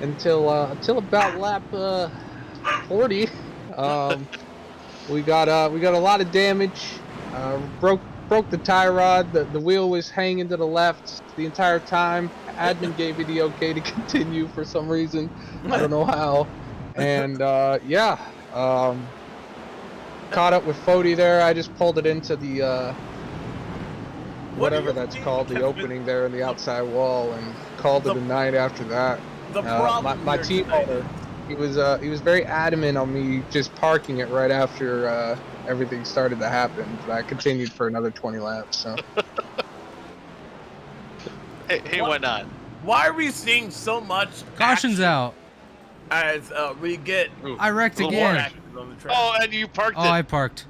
S4: until about lap 40. We got a lot of damage. Broke the tie rod. The wheel was hanging to the left the entire time. Admin gave me the okay to continue for some reason. I don't know how. And caught up with Fody there. I just pulled it into the whatever that's called, the opening there in the outside wall, and called it a night after that. My team owner, he was very adamant on me just parking it right after everything started to happen. But I continued for another 20 laps. So.
S3: Hey, why not?
S2: Why are we seeing so much
S1: Caution's out.
S2: As we get...
S1: I wrecked again.
S2: On the track.
S3: Oh, and you parked it.
S1: I parked.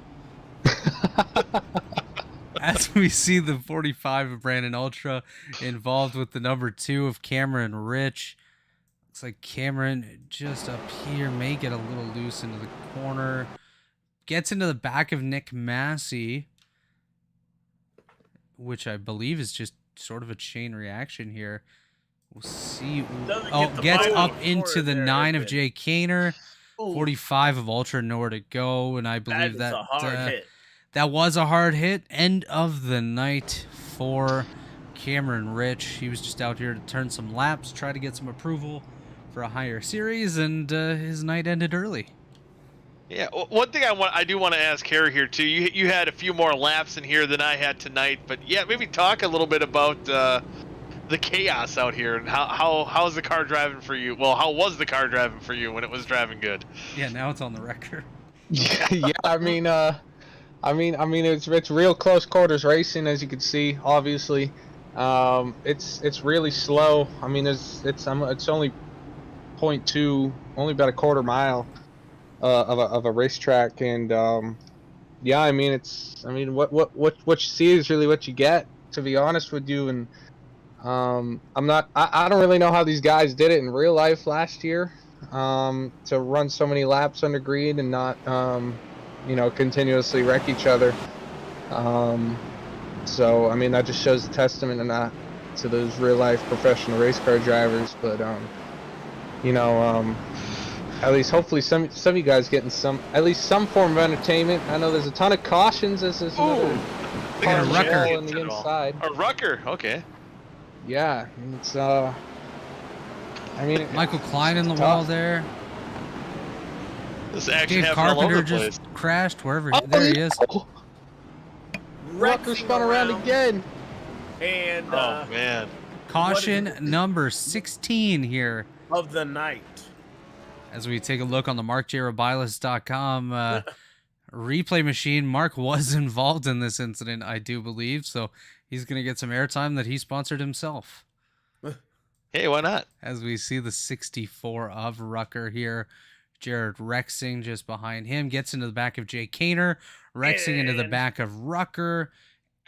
S1: As we see the 45 of Brandon Ultra involved with the number 2 of Cameron Rich. Looks like Cameron just up here may get a little loose into the corner. Gets into the back of Nick Massey, which I believe is just sort of a chain reaction here. We'll see. Gets up into the 9 of Jay Kaner. 45 of Ultra, nowhere to go, and I believe that was a hard hit. End of the night for Cameron Rich. He was just out here to turn some laps, try to get some approval for a higher series, and his night ended early.
S3: Yeah, one thing I do want to ask Harry here too. You had a few more laps in here than I had tonight, but yeah, maybe talk a little bit about the chaos out here, and how's the car driving for you? Well, how was the car driving for you when it was driving good?
S1: Yeah, now it's on the record.
S4: Yeah, I mean, it's real close quarters racing, as you can see. Obviously, it's really slow. I mean, it's only 0.2, only about a quarter mile of a racetrack, and yeah, I mean, what you see is really what you get. To be honest with you, and I don't really know how these guys did it in real life last year, to run so many laps under green and not, continuously wreck each other. So, I mean, that just shows a testament to those real life professional race car drivers. But, at least hopefully some of you guys getting at least some form of entertainment. I know there's a ton of cautions. This is another
S3: They got
S1: a
S3: Rucker
S1: Rucker
S4: on the inside.
S3: A Rucker, okay.
S4: Yeah, it's
S1: Michael Klein in the
S4: tough.
S1: wall there.
S3: This action
S1: Dave
S3: happened all over
S1: Carpenter
S3: the place.
S1: just crashed wherever. There he is.
S4: Rucker
S2: Wrecking
S4: spun around again.
S2: And
S3: Oh man.
S1: Caution
S2: What is it?
S1: number 16 here.
S2: of the night.
S1: As we take a look on the MarkJRobilas.com replay machine, Mark was involved in this incident, I do believe, so he's going to get some airtime that he sponsored himself.
S3: Hey, why not?
S1: As we see the 64 of Rucker here, Jared Rexing just behind him, gets into the back of Jay Kaner, Rexing into the
S2: And-
S1: back of Rucker.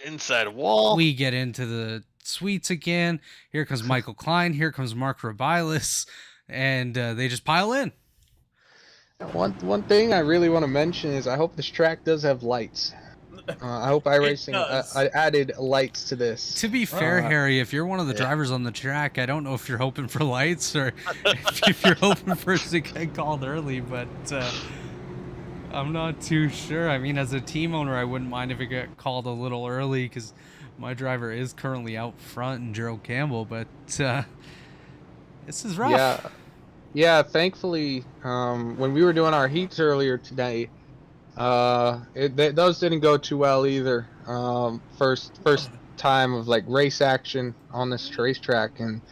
S3: Inside wall.
S1: We get into the suites again. Here comes Michael Klein. Here comes Mark Robilas. And they just pile in.
S4: One thing I really want to mention is I hope this track does have lights. I hope iRacing
S2: does.
S4: added lights to this.
S1: To be fair, Harry, if you're one of the drivers on the track, I don't know if you're hoping for lights or if you're hoping for it to get called early, but I'm not too sure. I mean, as a team owner, I wouldn't mind if it got called a little early because my driver is currently out front in Gerald Campbell, but this is rough.
S4: Yeah. Thankfully, when we were doing our heats earlier today, those didn't go too well either. First time of like race action on this racetrack, and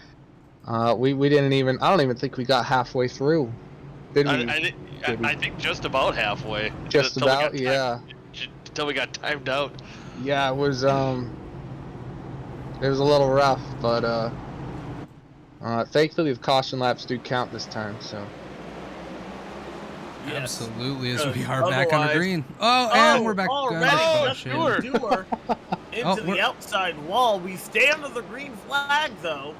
S4: we didn't even. I don't even think we got halfway through. Did we?
S3: I think just about halfway.
S4: Just
S3: Until we
S4: about,
S3: got
S4: yeah.
S3: Until we got timed out.
S4: Yeah, it was a little rough, but thankfully the caution laps do count this time. So.
S2: Yes.
S1: Absolutely, as we are back on the
S2: Otherwise-
S1: green. Oh, and we're back on
S2: already
S1: the
S2: just
S1: caution.
S2: Dewar into
S1: Oh,
S2: the
S1: we're-
S2: outside wall. We stay under the green flag, though.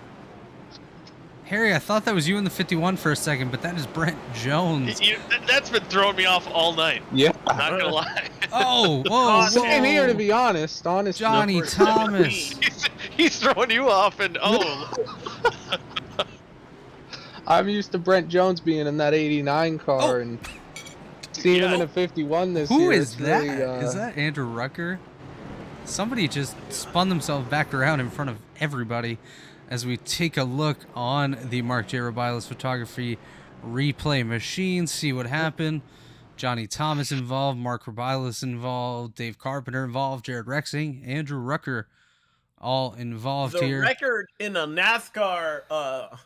S1: Harry, I thought that was you in the 51 for a second, but that is Brent Jones.
S3: That's been throwing me off all night.
S4: Yeah.
S3: I'm not gonna lie.
S1: Oh, whoa,
S2: Caution.
S1: whoa.
S4: Same here, to be honest.
S1: Johnny
S2: Number
S1: Thomas.
S2: 17.
S3: He's throwing you off, and
S4: I'm used to Brent Jones being in that 89 car and seeing him in a 51 this year.
S1: Who is
S4: It's
S1: that?
S4: really,
S1: Is that Andrew Rucker? Somebody just spun themselves back around in front of everybody as we take a look on the Mark J. Robilas photography replay machine, see what happened. Johnny Thomas involved, Mark Robilas involved, Dave Carpenter involved, Jared Rexing, Andrew Rucker all involved
S2: The
S1: here.
S2: record in a NASCAR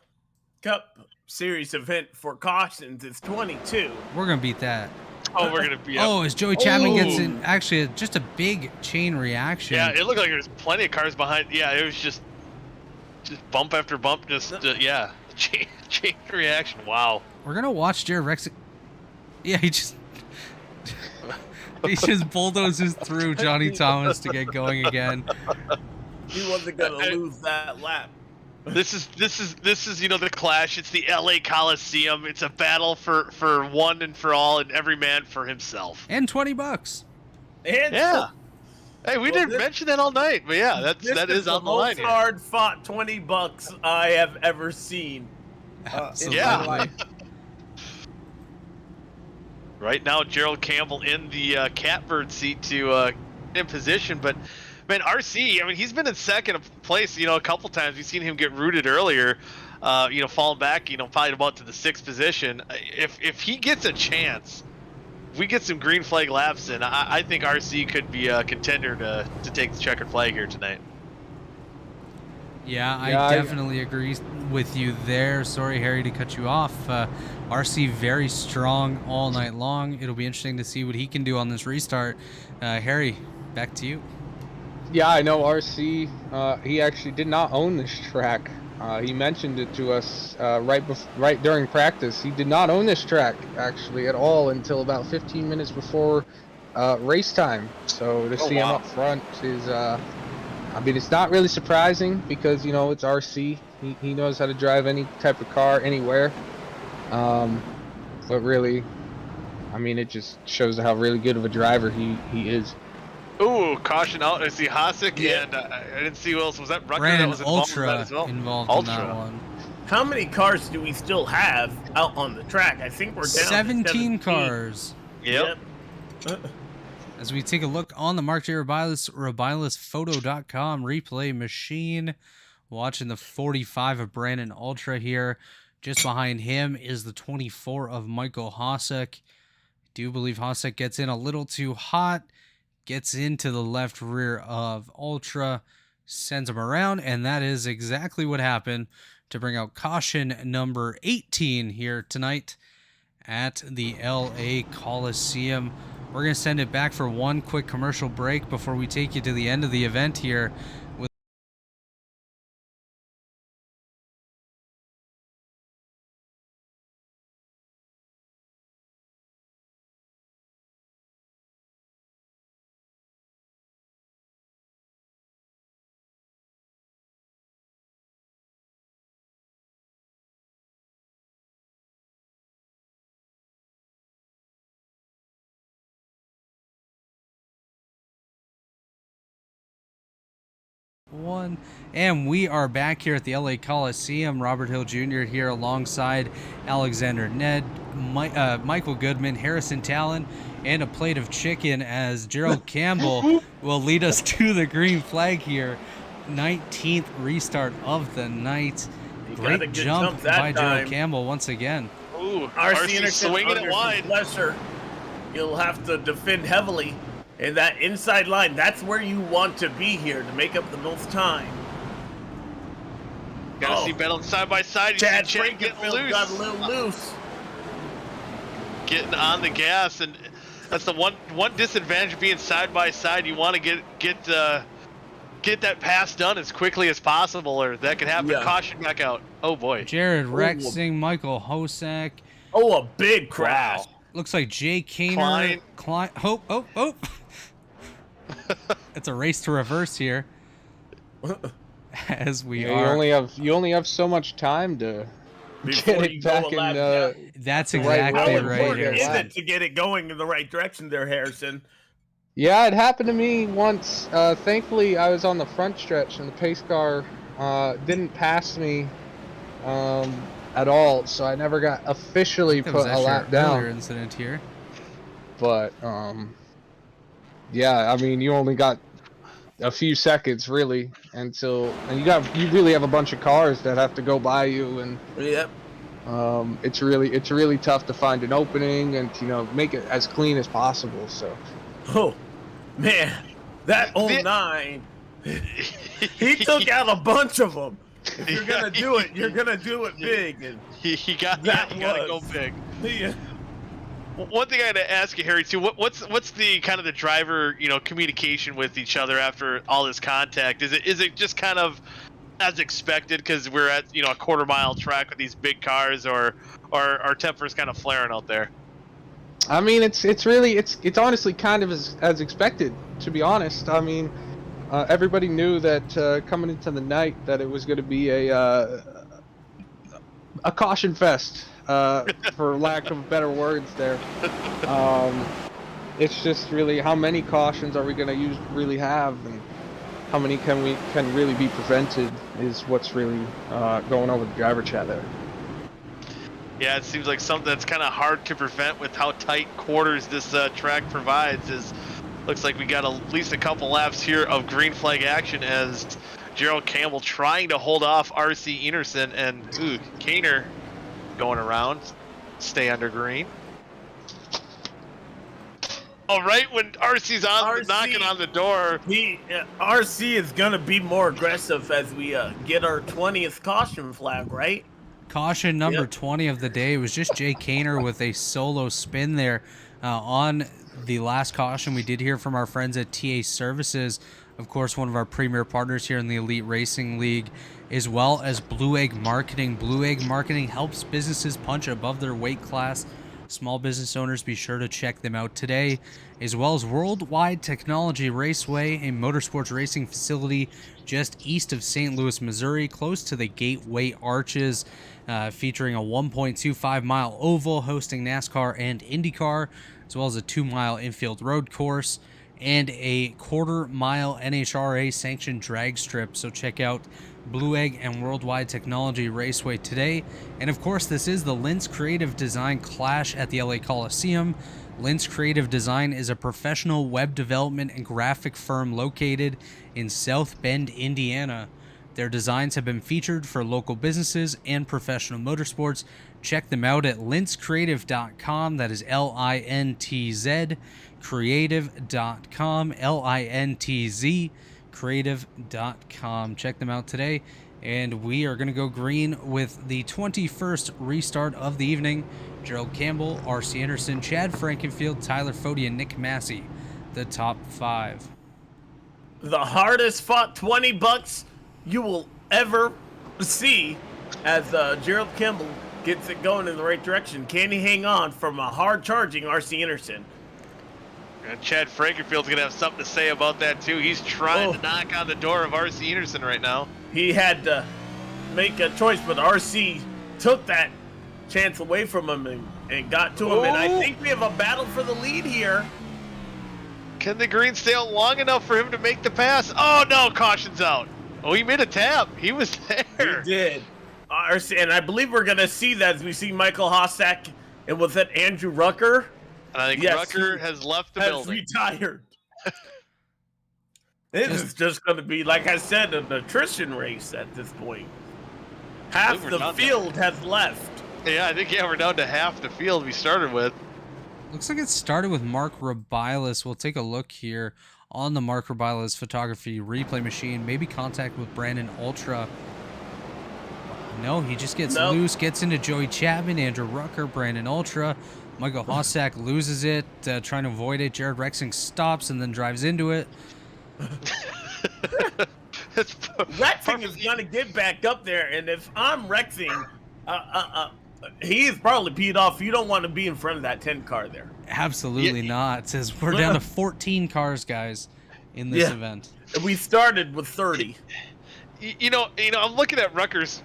S2: Cup Series event for cautions is 22.
S1: We're going to beat that.
S3: we're gonna be.
S1: Oh, as Joey Chapman gets
S3: Ooh.
S1: in, actually, just a big chain reaction.
S3: Yeah, it looked like there's plenty of cars behind. Yeah, it was just bump after bump. Just yeah, chain reaction. Wow.
S1: We're gonna watch Jared Rexing. Yeah, he just bulldozes through Johnny Thomas to get going again.
S2: He wasn't gonna lose that lap.
S3: This is the Clash. It's the LA Coliseum. It's a battle for one and for all, and every man for himself.
S1: And $20.
S2: And
S3: Yeah. Hey, we
S2: Well,
S3: didn't mention that all night, but yeah, that is on the line
S2: most
S3: here.
S2: hard fought $20 I have ever seen. In
S1: Absolutely.
S2: my life.
S3: Right now, Gerald Campbell in the catbird seat to in position, but man, RC, I mean, he's been in second place, a couple times. We've seen him get rooted earlier, falling back, probably about to the 6th position. If he gets a chance, if we get some green flag laps in, I think RC could be a contender to take the checkered flag here tonight.
S1: Yeah,
S4: Yeah,
S1: I definitely agree with you there. Sorry, Harry, to cut you off. RC very strong all night long. It'll be interesting to see what he can do on this restart. Harry, back to you.
S4: Yeah, I know RC. He actually did not own this track. He mentioned it to us right during practice. He did not own this track actually at all until about 15 minutes before race time. So to see him up front is, I mean, it's not really surprising because you know it's RC. He knows how to drive any type of car anywhere. But really, I mean, it just shows how really good of a driver he is.
S3: Ooh, caution out. I see Hasek,
S2: Yeah.
S3: and I didn't see who else. Was that Rucker
S1: Brandon
S3: that was involved in that
S1: Ultra
S3: as well?
S1: involved in that one.
S2: How many cars do we still have out on the track? I think we're down to
S1: 17 cars.
S3: Yep.
S1: As we take a look on the Mark J. RobilusPhoto.com replay machine, watching the 45 of Brandon Ultra here. Just behind him is the 24 of Michael Hasek. I do believe Hasek gets in a little too hot, gets into the left rear of Ultra, sends him around, and that is exactly what happened to bring out caution number 18 here tonight at the LA Coliseum. We're going to send it back for one quick commercial break before we take you to the end of the event here. And we are back here at the LA Coliseum. Robert Hill Jr. here alongside Alexander Ned, Michael Goodman, Harrison Talon, and a plate of chicken as Gerald Campbell will lead us to the green flag here. 19th restart of the night. Great jump by Gerald Campbell once again.
S3: Ooh,
S2: RC
S3: swinging it wide.
S2: Pressure. You'll have to defend heavily. And that inside line, that's where you want to be here to make up the most time.
S3: Gotta see battle side by side. You
S2: Chad
S3: see Chad getting loose.
S2: got a little loose.
S3: Getting on the gas, and that's the one disadvantage of being side by side. You want to get that pass done as quickly as possible, or that could happen.
S2: Yeah.
S3: Caution back out. Oh boy.
S1: Jared Rexing, Michael Hosek.
S2: Oh, a big crash.
S3: Wow.
S1: Looks like Jay Kaner. Klein. Oh. It's a race to reverse here. As we are.
S4: You only have so much time to get it back in.
S1: That's
S2: How
S1: exactly right.
S2: important is
S1: Harrison.
S2: it to get it going in the right direction there, Harrison?
S4: Yeah, it happened to me once. Thankfully, I was on the front stretch, and the pace car didn't pass me at all, so I never got officially put a lap down.
S1: Incident here.
S4: But yeah, I mean, you only got a few seconds really until, and you really have a bunch of cars that have to go by you, and
S2: Yep.
S4: it's really tough to find an opening and make it as clean as possible. So.
S2: Oh, man, that 09, he took out a bunch of them. If you're gonna do it, you're gonna do it big. And
S3: you gotta go big.
S2: Yeah.
S3: One thing I had to ask you, Harry, too. What's the kind of the driver, communication with each other after all this contact? Is it just kind of as expected because we're at a quarter-mile track with these big cars, or are tempers kind of flaring out there?
S4: I mean, it's honestly kind of as expected, to be honest. I mean, everybody knew that coming into the night that it was going to be a caution fest, for lack of better words there. It's just really how many cautions are we going to really have, and how many can really be prevented is what's really going on with the driver chat there.
S3: Yeah, it seems like something that's kind of hard to prevent with how tight quarters this track provides. Looks like we got at least a couple laps here of green flag action as Gerald Campbell trying to hold off RC Enerson, and Kaner going around, stay under green. right when RC's knocking on the door.
S2: RC is gonna be more aggressive as we get our 20th caution flag, right?
S1: Caution number 20 of the day was just Jay Kaner with a solo spin there on the last caution. We did hear from our friends at TA Services, of course, one of our premier partners here in the Elite Racing League, as well as Blue Egg Marketing. Blue Egg Marketing helps businesses punch above their weight class. Small business owners, be sure to check them out today, as well as Worldwide Technology Raceway, a motorsports racing facility just east of St. Louis, Missouri, close to the Gateway Arches, featuring a 1.25-mile oval hosting NASCAR and IndyCar, as well as a 2-mile infield road course and a quarter-mile NHRA sanctioned drag strip. So check out Blue Egg and Worldwide Technology Raceway today. And of course, this is the Lintz Creative Design Clash at the LA Coliseum. Lintz Creative Design is a professional web development and graphic firm located in South Bend, Indiana. Their designs have been featured for local businesses and professional motorsports. Check them out at lintzcreative.com. That is LINTZ creative.com, LINTZ creative.com. Check them out today. And we are going to go green with the 21st restart of the evening. Gerald Campbell, R.C. Anderson, Chad Frankenfield, Tyler Fody, and Nick Massey, the top 5.
S2: The hardest fought $20 you will ever see as Gerald Campbell gets it going in the right direction. Can he hang on from a hard charging R.C. Anderson?
S3: And Chad Frankenfield's going to have something to say about that, too. He's trying to knock on the door of R.C. Anderson right now.
S2: He had to make a choice, but R.C. took that chance away from him and got to him. And I think we have a battle for the lead here.
S3: Can the green stay out long enough for him to make the pass? Oh, no, caution's out. Oh, he made a tap. He was there.
S2: He did. RC, and I believe we're going to see that as we see Michael Hossack. And was that Andrew Rucker?
S3: And I think Rucker has left the building.
S2: Retired. This is just going to be, like I said, an attrition race at this point. Half the field has left.
S3: Yeah, I think, we're down to half the field we started with.
S1: Looks like it started with Mark Rabilas. We'll take a look here on the Mark Rabilas photography replay machine. Maybe contact with Brandon Ultra. No, he just gets loose, gets into Joey Chapman, Andrew Rucker, Brandon Ultra. Michael Hossack loses it, trying to avoid it. Jared Rexing stops and then drives into it.
S2: Rexing is going to get back up there, and if I'm Rexing, he's probably peed off. You don't want to be in front of that 10 car there.
S1: Absolutely not. It says we're down to 14 cars, guys, in this event.
S2: We started with 30.
S3: You know, I'm looking at Rexing's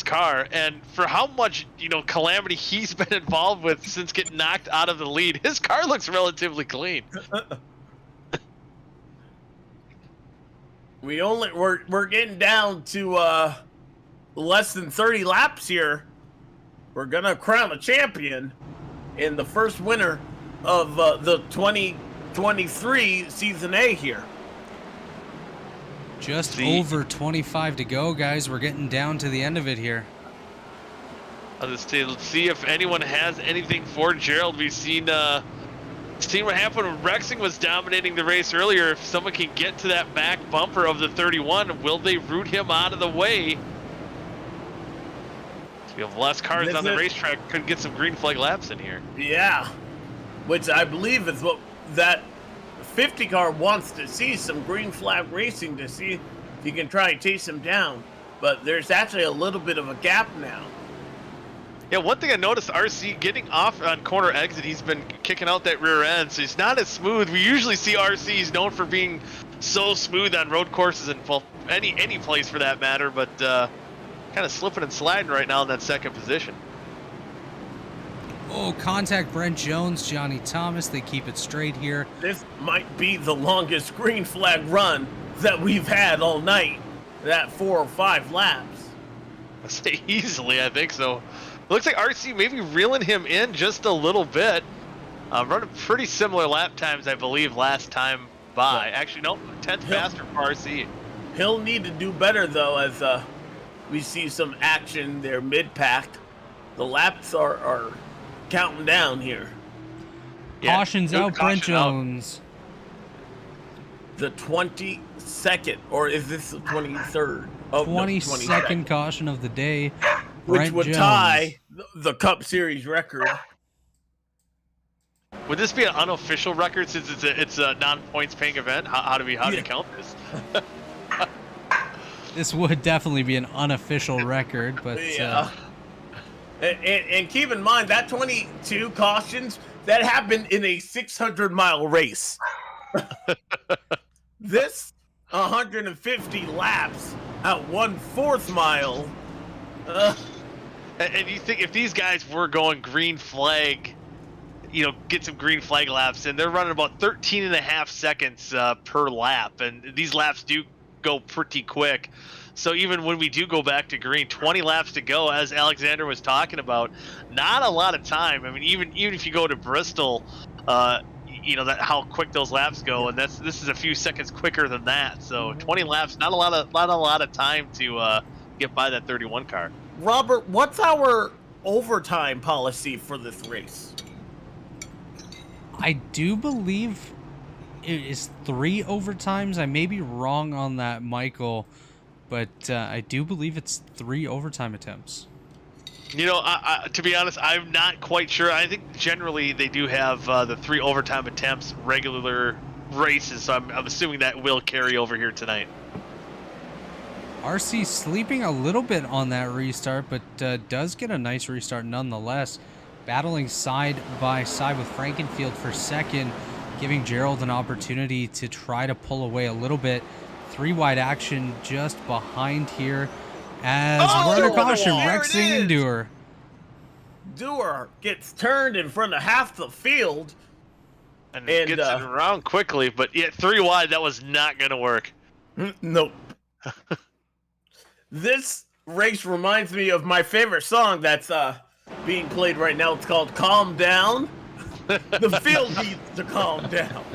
S3: car, and for how much, calamity he's been involved with since getting knocked out of the lead, his car looks relatively clean.
S2: We're getting down to less than 30 laps here. We're gonna crown a champion in the first winner of the 2023 Season A here.
S1: Just over 25 to go, guys. We're getting down to the end of it here.
S3: Let's see if anyone has anything for Gerald. We've seen what happened when Rexing was dominating the race earlier. If someone can get to that back bumper of the 31, will they root him out of the way? We have less cars on the racetrack. Could get some green flag laps in here.
S2: Yeah, which I believe is what that 50 car wants to see, some green flag racing to see if you can try and chase him down. But there's actually a little bit of a gap now.
S3: Yeah, one thing I noticed, RC getting off on corner exit, he's been kicking out that rear end, so he's not as smooth. We usually see RCs known for being so smooth on road courses and, well, any place for that matter, but kind of slipping and sliding right now in that second position.
S1: Oh, contact Brent Jones, Johnny Thomas. They keep it straight here.
S2: This might be the longest green flag run that we've had all night. That 4 or 5 laps.
S3: I say easily, I think so. Looks like RC maybe reeling him in just a little bit. Running pretty similar lap times, I believe, last time by. Yeah. Actually, no, 10th faster for RC.
S2: He'll need to do better, though, as we see some action there mid-pack. The laps are counting down here.
S3: Yeah,
S1: Caution's out, Brent
S3: caution out.
S1: Jones.
S2: The 22nd, or is this the 23rd? Oh, no,
S1: 22nd caution of the day.
S2: which
S1: Brent
S2: would
S1: Jones.
S2: tie the Cup Series record.
S3: Would this be an unofficial record since it's a non-points paying event? How do we count this?
S1: This would definitely be an unofficial record, but
S2: Yeah. And keep in mind that 22 cautions that happened in a 600-mile race. This 150 laps at 1/4 mile.
S3: And you think if these guys were going green flag, get some green flag laps, and they're running about 13 and a half seconds per lap, and these laps do go pretty quick. So even when we do go back to green, 20 laps to go, as Alexander was talking about, not a lot of time. I mean, even if you go to Bristol, that how quick those laps go, and this is a few seconds quicker than that. So 20 laps, not a lot of time to get by that 31 car.
S2: Robert, what's our overtime policy for this race?
S1: I do believe it is 3 overtimes. I may be wrong on that, Michael, but I do believe it's 3 overtime attempts.
S3: To be honest, I'm not quite sure. I think generally they do have the 3 overtime attempts regular races, so I'm assuming that will carry over here tonight.
S1: RC sleeping a little bit on that restart, but does get a nice restart nonetheless. Battling side by side with Frankenfield for second, giving Gerald an opportunity to try to pull away a little bit. 3 wide action just behind here as we're under caution. Rexing and Dewar.
S2: Dewar gets turned in front of half the field.
S3: And gets it around quickly, but yet 3 wide, that was not going to work.
S2: Nope. This race reminds me of my favorite song that's being played right now. It's called Calm Down. The field needs to calm down.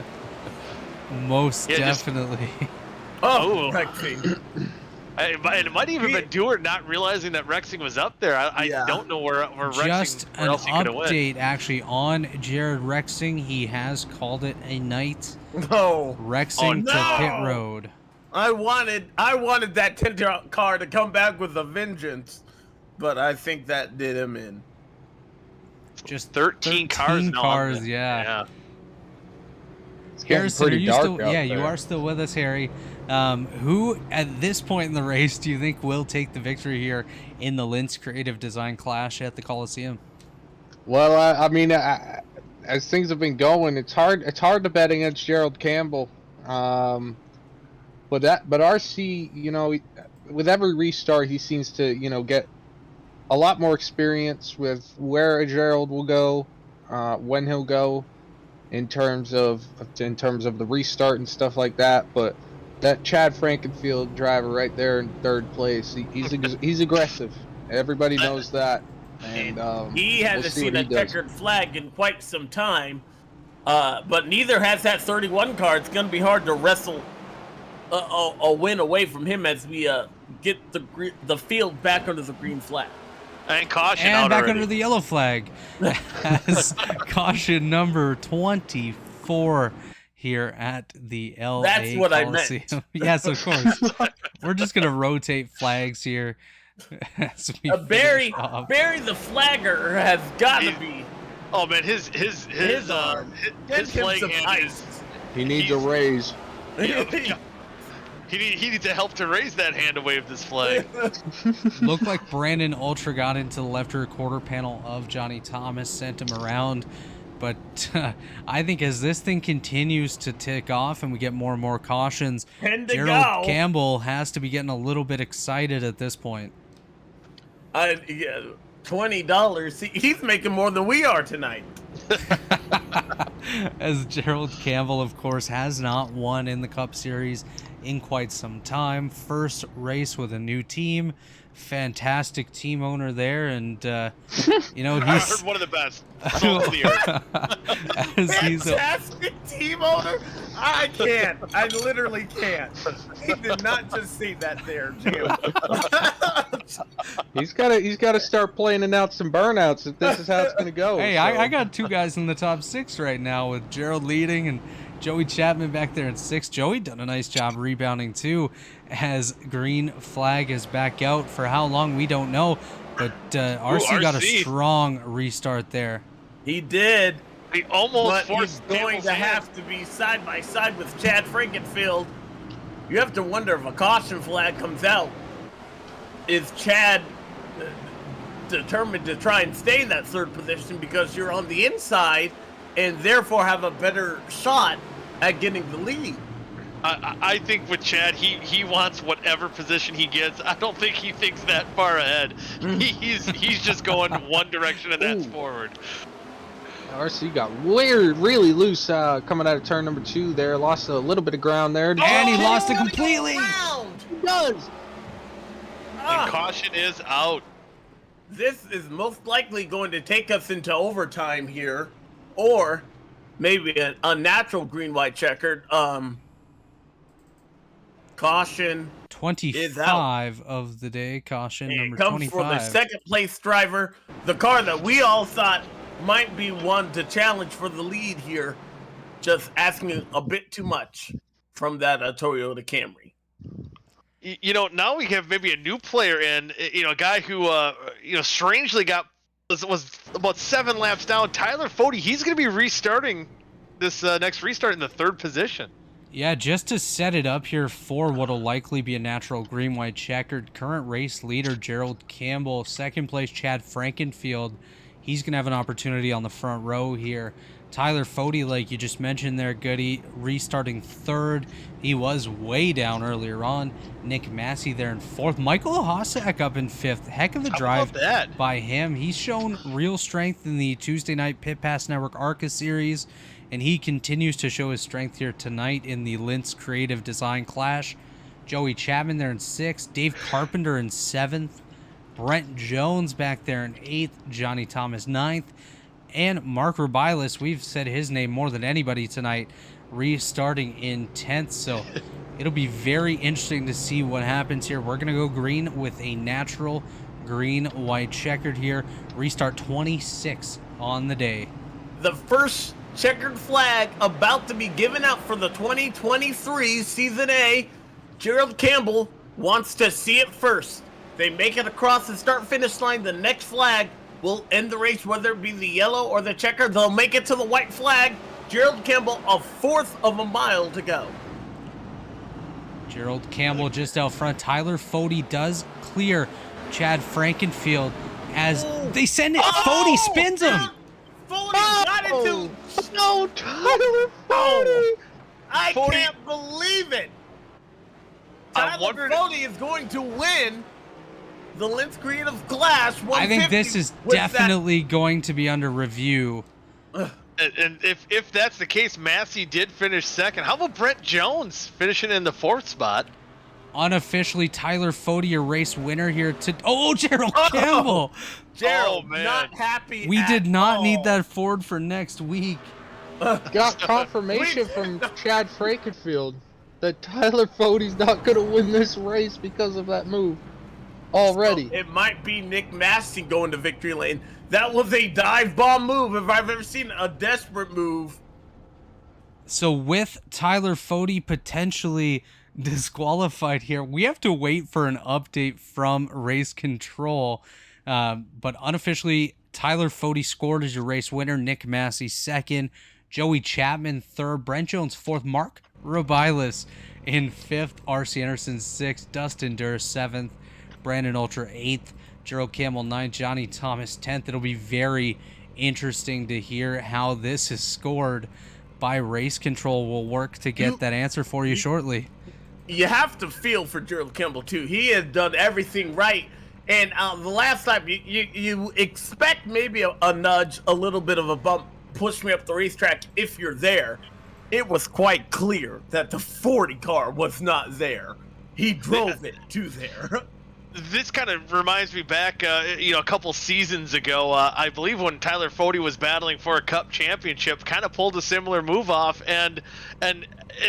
S1: Most definitely.
S2: Oh, Rexing.
S3: It might even been Dewar not realizing that Rexing was up there. I don't know where Rexing.
S1: Just
S3: where
S1: an
S3: else he could have went.
S1: update actually on Jared Rexing. He has called it a night.
S2: No.
S1: Rexing to pit road.
S2: I wanted that 10 car to come back with a vengeance, but I think that did him in.
S3: Just 13 cars now.
S1: Cars, yeah.
S4: It's getting
S1: Harrison, are
S4: pretty
S1: you
S4: dark
S1: still?
S4: out
S1: Yeah,
S4: there.
S1: you are still with us, Harry. Who at this point in the race do you think will take the victory here in the Lintz Creative Design Clash at the Coliseum?
S4: Well, I mean, as things have been going, it's hard to bet against Gerald Campbell. But RC, with every restart, he seems to, get a lot more experience with where Gerald will go, when he'll go, in terms of the restart and stuff like that. But that Chad Frankenfield driver right there in 3rd place, he's aggressive. Everybody knows that. And
S2: he hasn't seen a checkered flag in quite some time. But neither has that 31 car. It's going to be hard to wrestle a win away from him as we get the field back under the green flag.
S3: And caution
S1: and
S3: out
S1: back
S3: already.
S1: under the yellow flag as caution number 24 here at the LA
S2: That's what
S1: Coliseum.
S2: I meant.
S1: Yes, of course. We're just gonna rotate flags here. As we
S2: Barry
S1: finish off.
S2: the flagger has got to be.
S3: Oh man, his
S2: arm.
S3: his
S2: Give him
S3: flag
S2: some
S3: hand
S2: ice.
S4: he needs a raise.
S3: He needs to help to raise that hand to wave this flag.
S1: Looked like Brandon Ultra got into the left rear quarter panel of Johnny Thomas, sent him around. But I think as this thing continues to tick off and we get more and more cautions, Gerald Campbell has to be getting a little bit excited at this point.
S2: $20. He's making more than we are tonight.
S1: As Gerald Campbell, of course, has not won in the Cup Series in quite some time. First race with a new team. Fantastic team owner there, and he's
S3: one of the best. Salt of the earth.
S2: Fantastic team owner. I can't. I literally can't. He did not just say that there, Jim.
S4: He's gotta start planning out some burnouts if this is how it's gonna go.
S1: Hey,
S4: so.
S1: I got two guys in the top 6 right now with Gerald leading and Joey Chapman back there in 6th. Joey done a nice job rebounding too, as green flag is back out for how long we don't know, but RC got a strong restart there.
S2: He did.
S3: He almost
S2: But
S3: forced
S2: he's going to have to be side by side with Chad Frankenfield. You have to wonder if a caution flag comes out. Is Chad determined to try and stay in that 3rd position because you're on the inside and therefore have a better shot at getting the lead?
S3: I think with Chad, he wants whatever position he gets. I don't think he thinks that far ahead. He's just going one direction, and that's forward.
S4: RC got really loose coming out of turn number 2 there. Lost a little bit of ground there.
S1: And he lost it completely.
S4: He does.
S3: And caution is out.
S2: This is most likely going to take us into overtime here, or maybe an unnatural green-white checkered. Caution
S1: 25 of the day. Caution
S2: and
S1: number
S2: it comes
S1: 25.
S2: for the 2nd place driver, the car that we all thought might be one to challenge for the lead here. Just asking a bit too much from that Toyota Camry.
S3: You know, now we have maybe a new player in, a guy who, strangely was about 7 laps down. Tyler Fode, he's going to be restarting this next restart in the 3rd position.
S1: Yeah, just to set it up here for what'll likely be a natural green-white checkered, current race leader Gerald Campbell, 2nd place Chad Frankenfield. He's going to have an opportunity on the front row here. Tyler Fode, like you just mentioned there, Goody, restarting 3rd. He was way down earlier on. Nick Massey there in 4th. Michael Hossack up in 5th. Heck of a drive by him. He's shown real strength in the Tuesday night Pit Pass Network ARCA series, and he continues to show his strength here tonight in the Lintz Creative Design Clash. Joey Chapman there in 6th. Dave Carpenter in 7th. Brent Jones back there in 8th. Johnny Thomas 9th. And Mark Rubilis, we've said his name more than anybody tonight, restarting in 10th. So it'll be very interesting to see what happens here. We're going to go green with a natural green-white checkered here. Restart 26 on the day.
S2: The first checkered flag about to be given out for the 2023 Season A. Gerald Campbell wants to see it first. They make it across the start-finish line. The next flag will end the race, whether it be the yellow or the checker. They'll make it to the white flag. Gerald Campbell, a 1/4 of a mile to go.
S1: Gerald Campbell just out front. Tyler Fode does clear Chad Frankenfield as they send it. Fode spins him.
S2: Fode got into.
S4: No, Tyler Fode.
S2: I
S3: Fode.
S2: can't believe it.
S3: I
S2: Tyler
S3: wondered-
S2: Fode is going to win the Lintz Creative Clash 150.
S1: I think this is
S2: with that-
S1: definitely going to be under review.
S3: And if that's the case, Massey did finish 2nd. How about Brent Jones finishing in the 4th spot?
S1: Unofficially, Tyler Fode, your race winner here to... Oh, Gerald Campbell!
S2: Gerald,
S3: Oh, man.
S2: not happy.
S1: We
S2: at
S1: did not
S2: all.
S1: need that Ford for next week.
S4: Got confirmation from Chad Frankenfield that Tyler Fode's not going to win this race because of that move already.
S2: It might be Nick Massey going to victory lane. That was a dive bomb move if I've ever seen a desperate move.
S1: So with Tyler Fode potentially disqualified here, we have to wait for an update from race control. But unofficially, Tyler Fode scored as your race winner. Nick Massey 2nd. Joey Chapman 3rd. Brent Jones 4th. Mark Rubilis in 5th. RC Anderson 6th. Dustin Durr 7th. Brandon Ultra 8th. Gerald Campbell 9th. Johnny Thomas 10th. It'll be very interesting to hear how this is scored by race control. We'll work to get that answer for you shortly.
S2: You have to feel for Gerald Campbell too. He has done everything right. And the last time you expect maybe a nudge, a little bit of a bump, push me up the racetrack if you're there. It was quite clear that the 40 car was not there. He drove it to there.
S3: this kind of reminds me back, a couple seasons ago. I believe when Tyler Fode was battling for a Cup championship, kind of pulled a similar move off, and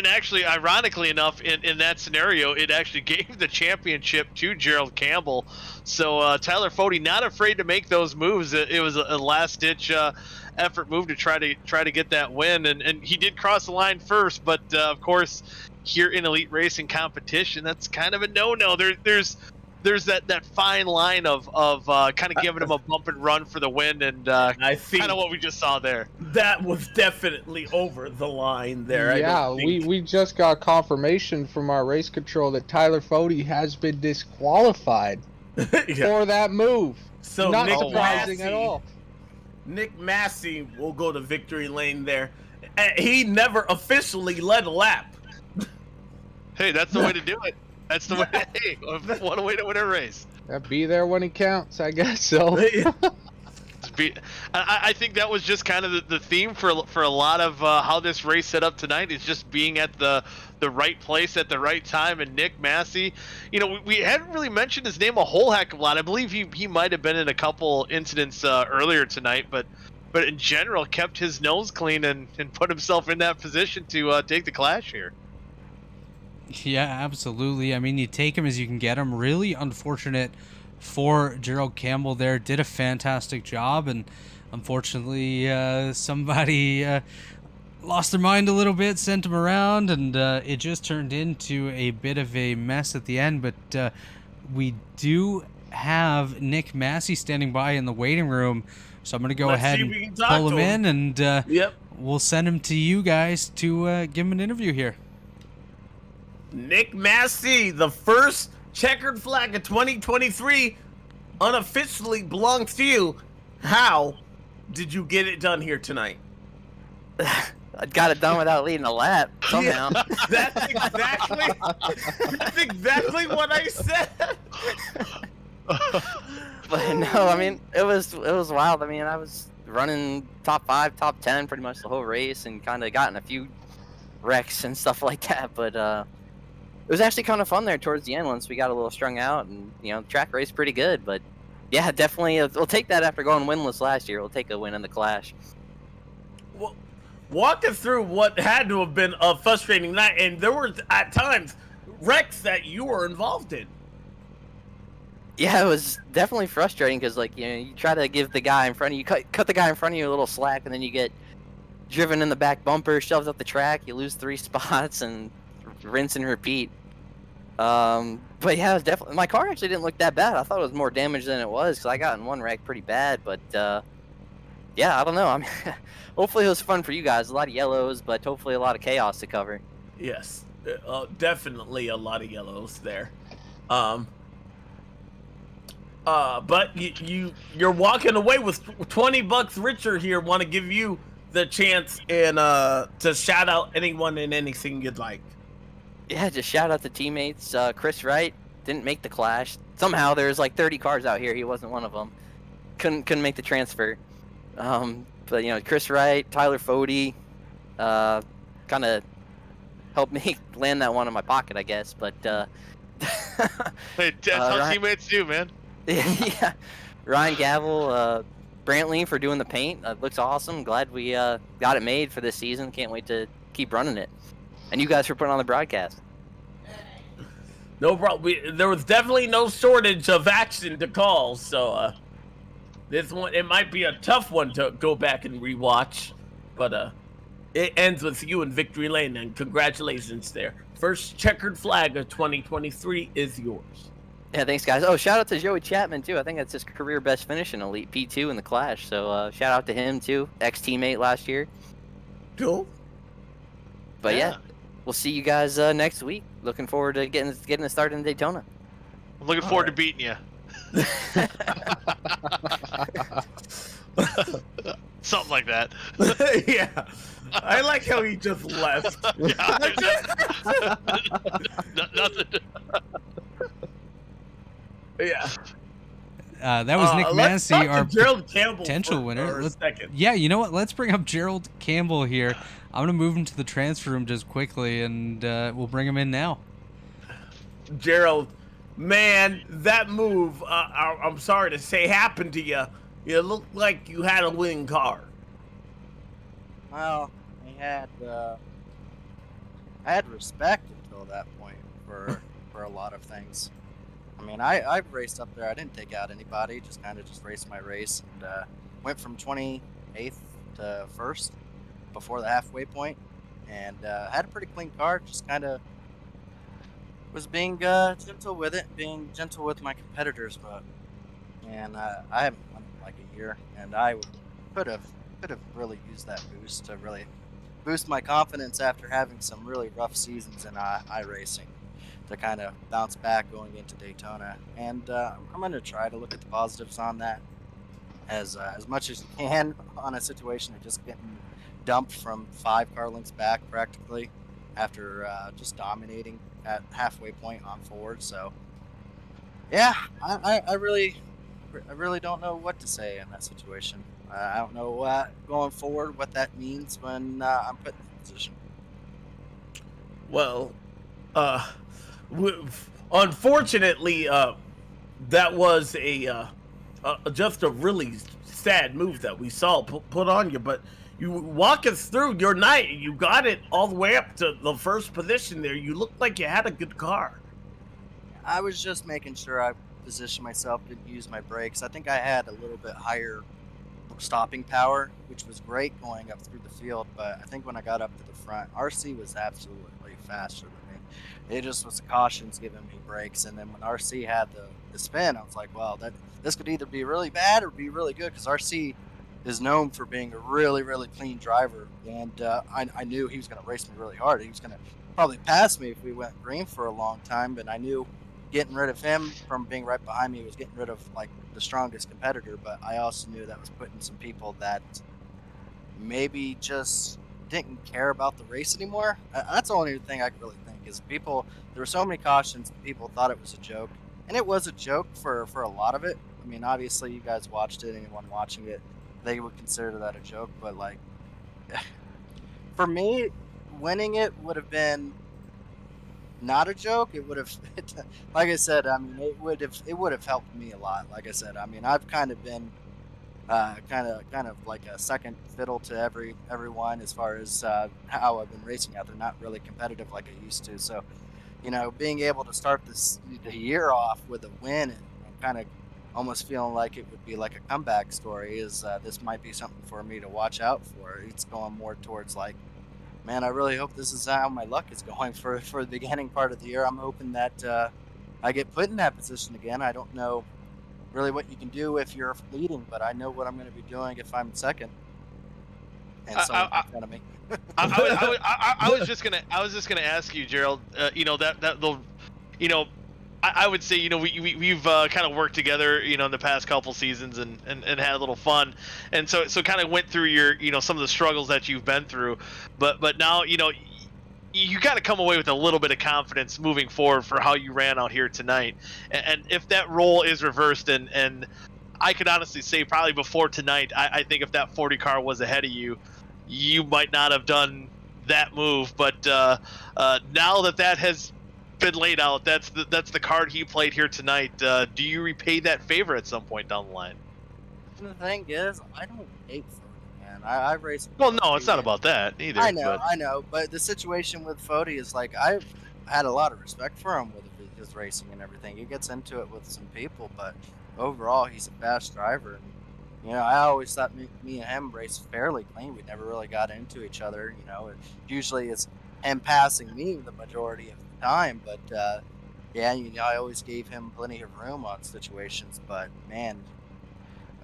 S3: actually, ironically enough, in that scenario, it actually gave the championship to Gerald Campbell. So Tyler Fode not afraid to make those moves. It was a last-ditch effort move to try to get that win, and he did cross the line first, but of course, here in elite racing competition, that's kind of a no-no. There's that fine line of kind of giving him a bump and run for the win, and
S2: I think
S3: kind of what we just saw there.
S2: That was definitely over the line there.
S4: Yeah, we just got confirmation from our race control that Tyler Fode has been disqualified for that move.
S2: So
S4: not
S2: Nick
S4: surprising
S2: Massey,
S4: at all.
S2: Nick Massey will go to victory lane there. He never officially led a lap.
S3: Hey, that's the way to do it. That's the way. Hey, one way to win a race.
S4: Be there when it counts, I guess so.
S3: I think that was just kind of the theme for a lot of how this race set up tonight, is just being at the right place at the right time. And Nick Massey, we hadn't really mentioned his name a whole heck of a lot. I believe he might have been in a couple incidents earlier tonight, but in general kept his nose clean and put himself in that position to take the Clash here.
S1: Yeah, absolutely. I mean, you take him as you can get him. Really unfortunate for Gerald Campbell there. Did a fantastic job, and unfortunately somebody lost their mind a little bit, sent him around, and it just turned into a bit of a mess at the end. But we do have Nick Massey standing by in the waiting room, so I'm going to go ahead and pull him in, and we'll send him to you guys to give him an interview here.
S2: Nick Massey, the first checkered flag of 2023, unofficially belongs to you. How did you get it done here tonight?
S5: I got it done without leading a lap somehow.
S2: Yeah, that's exactly what I said.
S5: But no, I mean it was wild. I mean, I was running top 5, top 10 pretty much the whole race, and kind of gotten a few wrecks and stuff like that. But it was actually kind of fun there towards the end once we got a little strung out, and the track race pretty good. But yeah, definitely we'll take that after going winless last year. We'll take a win in the Clash.
S2: Well, walk us through what had to have been a frustrating night, and there were at times wrecks that you were involved in.
S5: Yeah, it was definitely frustrating because you try to give the guy in front of you, cut the guy in front of you a little slack, and then you get driven in the back bumper, shoved up the track, you lose 3 spots, and rinse and repeat. But yeah, it was definitely, my car actually didn't look that bad. I thought it was more damage than it was, because I got in one wreck pretty bad. But yeah, I don't know. I mean, hopefully it was fun for you guys. A lot of yellows, but hopefully a lot of chaos to cover.
S2: Yes, definitely a lot of yellows there. But you're walking away with $20 richer here. Want to give you the chance and to shout out anyone and anything you'd like.
S5: Yeah, just shout out to teammates. Chris Wright didn't make the Clash. Somehow there's like 30 cars out here. He wasn't one of them. Couldn't make the transfer. But Chris Wright, Tyler Fode, kind of helped me land that one in my pocket, I guess. But
S3: hey, that's how teammates do, man.
S5: Yeah, Ryan Gavel, Brantley for doing the paint. Looks awesome. Glad we got it made for this season. Can't wait to keep running it. And you guys for putting on the broadcast.
S2: No problem. There was definitely no shortage of action to call, so this one, it might be a tough one to go back and rewatch, but it ends with you in victory lane, and congratulations there. First checkered flag of 2023 is yours.
S5: Yeah, thanks, guys. Oh, shout out to Joey Chapman, too. I think that's his career best finish in Elite P2 in the Clash. So shout out to him, too. Ex-teammate last year.
S2: Cool.
S5: But yeah, we'll see you guys next week. Looking forward to getting it started in Daytona.
S3: I'm looking forward to beating you. Something like that.
S2: Yeah. I like how he just left.
S3: Nothing.
S2: Yeah.
S1: That was Nick Massey, our
S2: Gerald Campbell
S1: potential winner.
S2: Second.
S1: Yeah, you know what? Let's bring up Gerald Campbell here. I'm going to move him to the transfer room just quickly, and we'll bring him in now.
S2: Gerald, Man, that move, I'm sorry to say, happened to you. You looked like you had a winning car.
S6: Well, I had respect until that point for a lot of things. I mean, I've raced up there. I didn't take out anybody. Just kind of just raced my race and went from 28th to first before the halfway point, and had a pretty clean car. Just kind of was being gentle with it, being gentle with my competitors. But and I haven't won in like a year, and could have really used that boost to really boost my confidence after having some really rough seasons in iRacing, to kind of bounce back going into Daytona. And I'm going to try to look at the positives on that as much as you can on a situation of just getting dumped from 5 car lengths back practically after just dominating at halfway point on forward. So yeah, I really don't know what to say in that situation. I don't know going forward what that means when I'm put in that position.
S2: Well, unfortunately, that was just a really sad move that we saw put on you. But you walk us through your night. You got it all the way up to the first position there. You looked like you had a good car.
S6: I was just making sure I positioned myself, didn't use my brakes. I think I had a little bit higher stopping power, which was great going up through the field, but I think when I got up to the front, RC was absolutely faster than me. It just was the cautions giving me brakes, and then when RC had the spin, I was like, well, this could either be really bad or be really good, because RC is known for being a really, really clean driver, and I knew he was going to race me really hard. He was going to probably pass me if we went green for a long time, but I knew getting rid of him from being right behind me was getting rid of like the strongest competitor. But I also knew that was putting some people that maybe just didn't care about the race anymore. That's the only thing I could really think is people. There were so many cautions, people thought it was a joke, and it was a joke for a lot of it. I mean, obviously you guys watched it. Anyone watching it, they would consider that a joke. But like, for me, winning it would have been not a joke. It would have, like I said, I mean, it would have helped me a lot. Like I said, I mean, I've kind of been kind of like a second fiddle to everyone as far as how I've been racing out there. Not really competitive like I used to. So, you know, being able to start the year off with a win and kind of almost feeling like it would be like a comeback story is this might be something for me to watch out for. It's going more towards like, man, I really hope this is how my luck is going for the beginning part of the year. I'm hoping that I get put in that position again. I don't know really what you can do if you're leading, but I know what I'm going to be doing if I'm second. And someone in front of me.
S3: I was just gonna ask you, Gerald. You know that they'll, you know, I would say, you know, we've kind of worked together, you know, in the past couple seasons and had a little fun, and so kind of went through your, you know, some of the struggles that you've been through, but now, you know, you got to come away with a little bit of confidence moving forward for how you ran out here tonight, and if that role is reversed, and I could honestly say probably before tonight, I think if that 40 car was ahead of you, you might not have done that move, but now that has been laid out, that's the card he played here tonight. Do you repay that favor at some point down the line?
S6: The thing is, I don't hate Fody, man. I race.
S3: Well, no, it's not about that either.
S6: I know,
S3: but...
S6: I know, but the situation with Fody is like I've had a lot of respect for him with his racing and everything. He gets into it with some people, but overall, he's a fast driver. And, you know, I always thought me and him raced fairly clean. We never really got into each other. You know, usually it's him passing me the majority of the time. But yeah, you know, I always gave him plenty of room on situations. But man,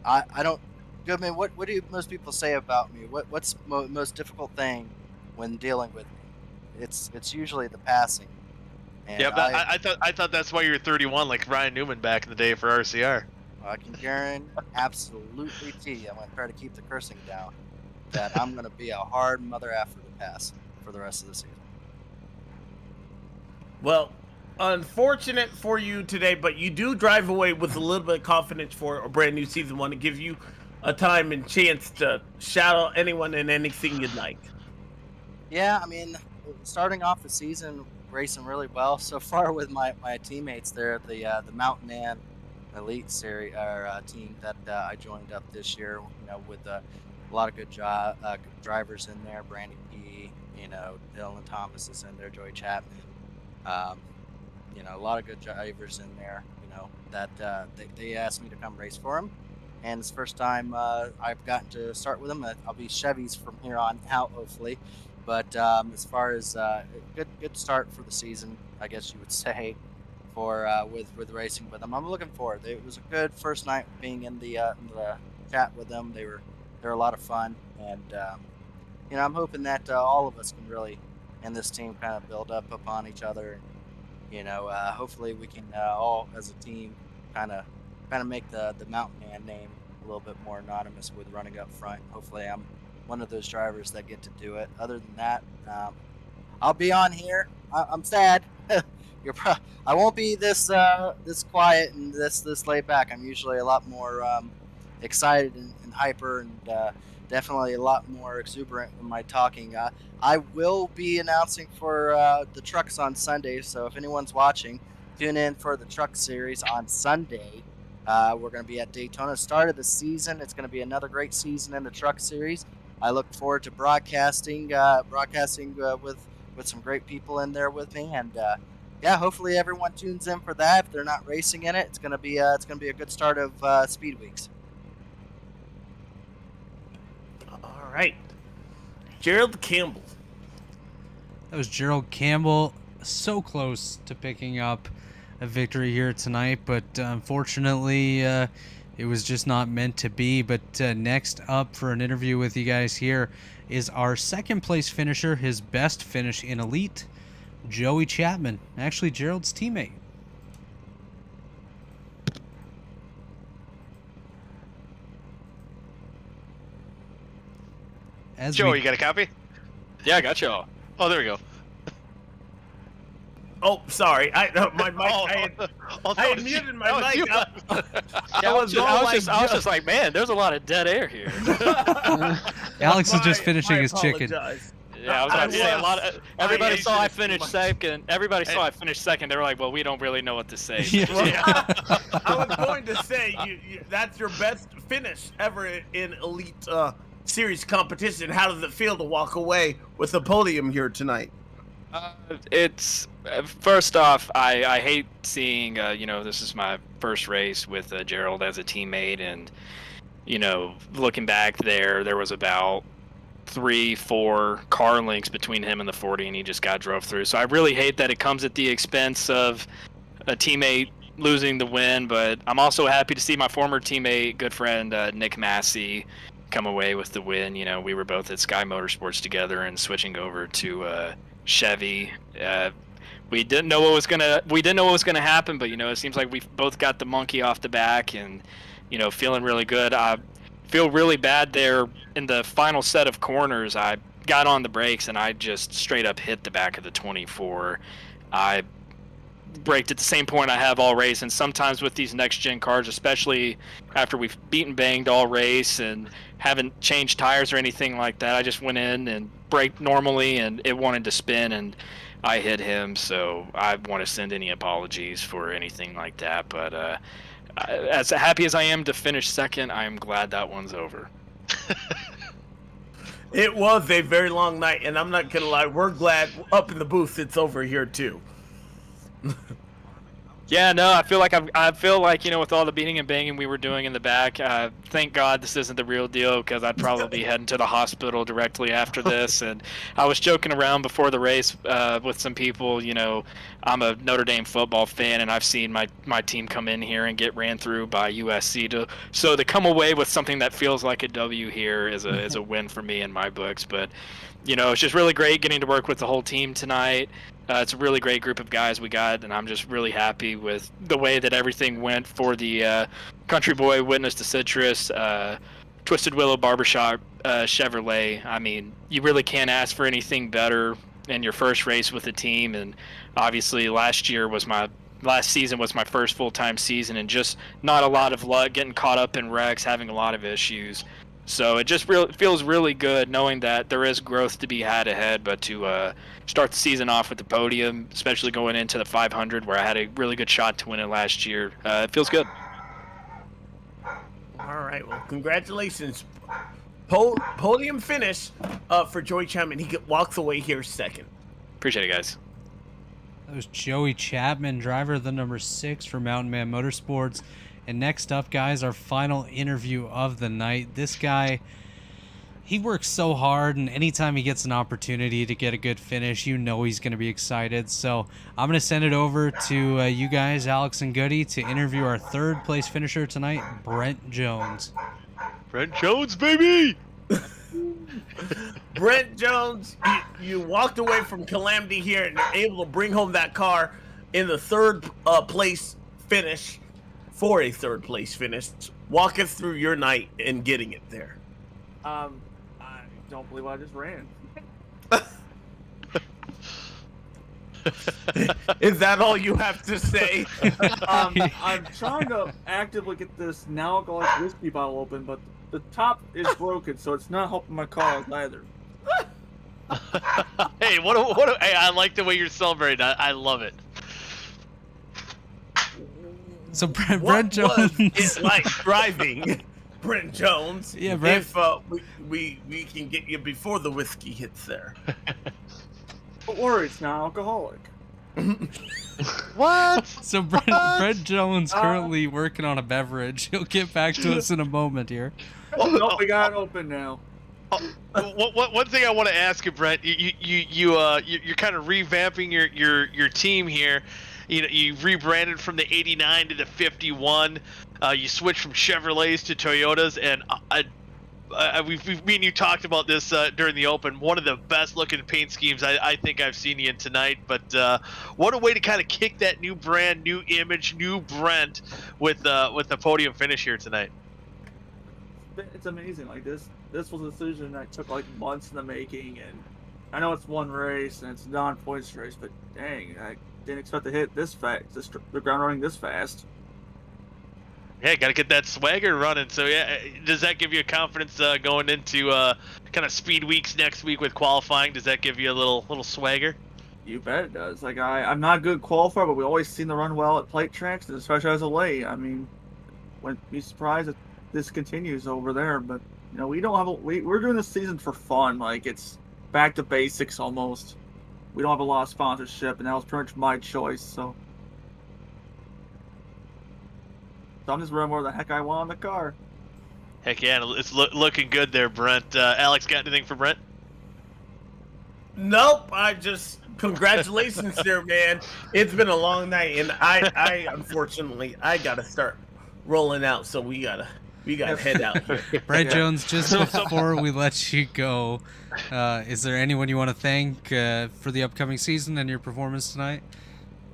S6: I don't. Goodman, what do most people say about me? What's most difficult thing when dealing with me? It's usually the passing. And
S3: yeah, but I thought that's why you were 31, like Ryan Newman back in the day for RCR.
S6: I can guarantee, absolutely tell you, I'm going to try to keep the cursing down, that I'm going to be a hard mother after the pass for the rest of the season.
S2: Well, unfortunate for you today, but you do drive away with a little bit of confidence for a brand new season. Want to give you a time and chance to shout out anyone and anything you'd like.
S6: Yeah, I mean, starting off the season racing really well so far with my teammates there at the Mountain Man Elite series or team that I joined up this year. You know, with a lot of good drivers in there. Brandy P, you know, Dylan Thomas is in there, Joey Chapman. You know, a lot of good drivers in there. You know, that they asked me to come race for them, and it's the first time I've gotten to start with them. I'll be Chevys from here on out, hopefully. But as far as good start for the season, I guess you would say, for with racing with them. I'm looking forward. It was a good first night being in the chat with them. They're a lot of fun, and you know, I'm hoping that all of us can really, in this team, kind of build up upon each other. You know, hopefully we can all as a team kind of make the Mountain Man name a little bit more anonymous with running up front. Hopefully I'm one of those drivers that get to do it. Other than that, I'll be on here. I'm sad. I won't be this quiet and this laid back. I'm usually a lot more excited and hyper, and definitely a lot more exuberant in my talking. I will be announcing for the trucks on Sunday, so if anyone's watching, tune in for the truck series on Sunday. We're going to be at Daytona. Start of the season. It's going to be another great season in the truck series. I look forward to broadcasting with some great people in there with me, and yeah, hopefully everyone tunes in for that. If they're not racing in it, it's gonna be a good start of Speed Weeks.
S2: All right, Gerald Campbell.
S1: That was Gerald Campbell, so close to picking up a victory here tonight, but unfortunately it was just not meant to be. But next up for an interview with you guys here is our second place finisher, his best finish in Elite, Joey Chapman, actually Gerald's teammate.
S3: Joey, you got a copy?
S7: Yeah, I got y'all.
S3: Oh, there we go.
S2: Oh, sorry. My mic. I had
S3: was
S2: muted
S3: you.
S2: my
S3: That was
S2: mic.
S3: you.
S2: I was
S7: just like, man, there's a lot of dead air here.
S1: Alex is just finishing his chicken.
S2: apologize.
S7: Yeah, I was about to say a lot of everybody
S2: hate
S7: saw I
S2: this
S7: finished
S2: much.
S7: second. Everybody saw I finished second. They were like, "Well, we don't really know what to say."
S1: Yeah.
S2: I was going to say that's your best finish ever in Elite Series competition. How does it feel to walk away with a podium here tonight?
S7: It's first off, I hate seeing you know, this is my first race with Gerald as a teammate, and you know, looking back there was about 3-4 car lengths between him and the 40, and he just got drove through. So I really hate that it comes at the expense of a teammate losing the win, but I'm also happy to see my former teammate, good friend Nick Massey, come away with the win. You know, we were both at Sky Motorsports together, and switching over to Chevy. We didn't know what was gonna happen, but you know, it seems like we both got the monkey off the back, and you know, feeling really good. I feel really bad there in the final set of corners. I got on the brakes and I just straight up hit the back of the 24. I braked at the same point I have all race, and sometimes with these next gen cars, especially after we've beaten banged all race and haven't changed tires or anything like that, I just went in and braked normally and it wanted to spin and I hit him. So I want to send any apologies for anything like that, but as happy as I am to finish second, I'm glad that one's over.
S2: It was a very long night, and I'm not gonna lie, we're glad up in the booth it's over here too.
S7: Yeah, no, I feel like, you know, with all the beating and banging we were doing in the back, thank God this isn't the real deal, because I'd probably be heading to the hospital directly after this. And I was joking around before the race with some people. You know, I'm a Notre Dame football fan, and I've seen my team come in here and get ran through by USC. So to come away with something that feels like a W here is a win for me in my books. But you know, it's just really great getting to work with the whole team tonight. It's a really great group of guys we got, and I'm just really happy with the way that everything went for the Country Boy Witness to Citrus, Twisted Willow Barbershop Chevrolet. I mean, you really can't ask for anything better in your first race with the team. And obviously last season was my first full-time season, and just not a lot of luck, getting caught up in wrecks, having a lot of issues. So it just feels really good knowing that there is growth to be had ahead, but to start the season off with the podium, especially going into the 500 where I had a really good shot to win it last year, it feels good.
S2: All right, well, congratulations. Podium finish for Joey Chapman. He walks away here second.
S7: Appreciate it, guys.
S1: That was Joey Chapman, driver of the number 6 for Mountain Man Motorsports. And next up, guys, our final interview of the night. This guy, he works so hard, and anytime he gets an opportunity to get a good finish, you know he's going to be excited. So I'm going to send it over to you guys, Alex and Goody, to interview our 3rd place finisher tonight, Brent Jones.
S3: Brent Jones, baby!
S2: Brent Jones, you walked away from calamity here and you're able to bring home that car in the 3rd place finish. For a 3rd place finish, walk us through your night and getting it there.
S8: I don't believe I just ran.
S2: Is that all you have to say?
S8: I'm trying to actively get this non-alcoholic whiskey bottle open, but the top is broken, so it's not helping my cause either.
S3: Hey, hey, I like the way you're celebrating. I love it.
S1: So Brent
S2: What
S1: Jones,
S2: was it like driving, Brent Jones?
S1: Yeah, Brent.
S2: If we can get you before the whiskey hits there.
S8: Don't worry, it's not alcoholic.
S3: What?
S1: So Brent Jones currently working on a beverage. He'll get back to us in a moment here.
S8: Oh, no, we got it open now.
S3: One thing I want to ask you, Brent, you're kind of revamping your team here. You rebranded from the 89 to the 51. You switched from Chevrolets to Toyotas, and me and you talked about this during the Open. One of the best looking paint schemes I think I've seen you in tonight. But what a way to kind of kick that new brand, new image, new Brent with the podium finish here tonight.
S8: It's amazing. Like this was a decision that took like months in the making, and I know it's one race and it's a non-points race, but dang, I didn't expect to hit this fast, the ground running this fast.
S3: Yeah, got to get that swagger running. So yeah, does that give you confidence going into kind of speed weeks next week with qualifying? Does that give you a little swagger?
S8: You bet it does. Like I'm not a good qualifier, but we always seem to run well at plate tracks, especially as a late. I mean, wouldn't be surprised if this continues over there. But you know, we don't have we're doing this season for fun. Like it's back to basics almost. We don't have a lot of sponsorship, and that was pretty much my choice. So I'm just running where the heck I want on the car.
S3: Heck yeah, it's looking good there, Brent. Alex, got anything for Brent?
S2: Nope. Congratulations there, man. It's been a long night, and I unfortunately I gotta start rolling out, so we gotta head out here.
S1: Brent Jones, just before we let you go, is there anyone you want to thank for the upcoming season and your performance tonight?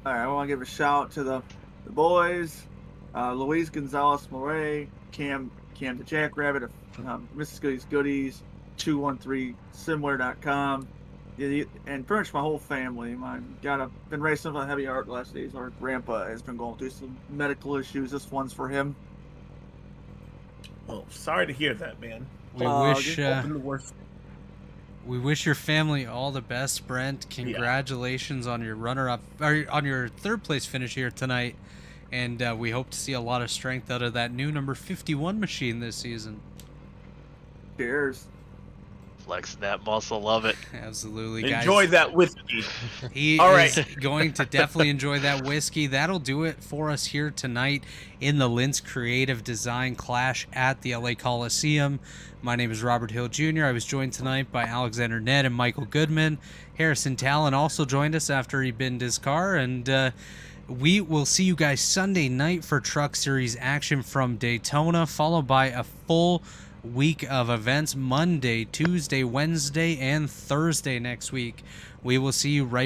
S8: All right, I want to give a shout out to the boys, Luis Gonzalez Moray, Cam the Jackrabbit, Mrs. Goody's Goodies, 213simware.com, and pretty much my whole family. I've been racing with heavy art the last days. Our grandpa has been going through some medical issues. This one's for him.
S2: Well, sorry to hear that, man.
S1: We wish your family all the best, Brent. Congratulations on your runner-up, or on your 3rd place finish here tonight, and we hope to see a lot of strength out of that new number 51 machine this season.
S8: Cheers.
S3: Flexing that muscle, love it.
S1: Absolutely, guys.
S2: Enjoy that whiskey.
S1: He
S2: All
S1: is
S2: right.
S1: going to definitely enjoy that whiskey. That'll do it for us here tonight in the Lintz Creative Design Clash at the LA Coliseum. My name is Robert Hill Jr. I was joined tonight by Alexander Ned and Michael Goodman. Harrison Talon also joined us after he binned his car, and we will see you guys Sunday night for Truck Series action from Daytona, followed by a full week of events Monday, Tuesday, Wednesday, and Thursday next week. We will see you right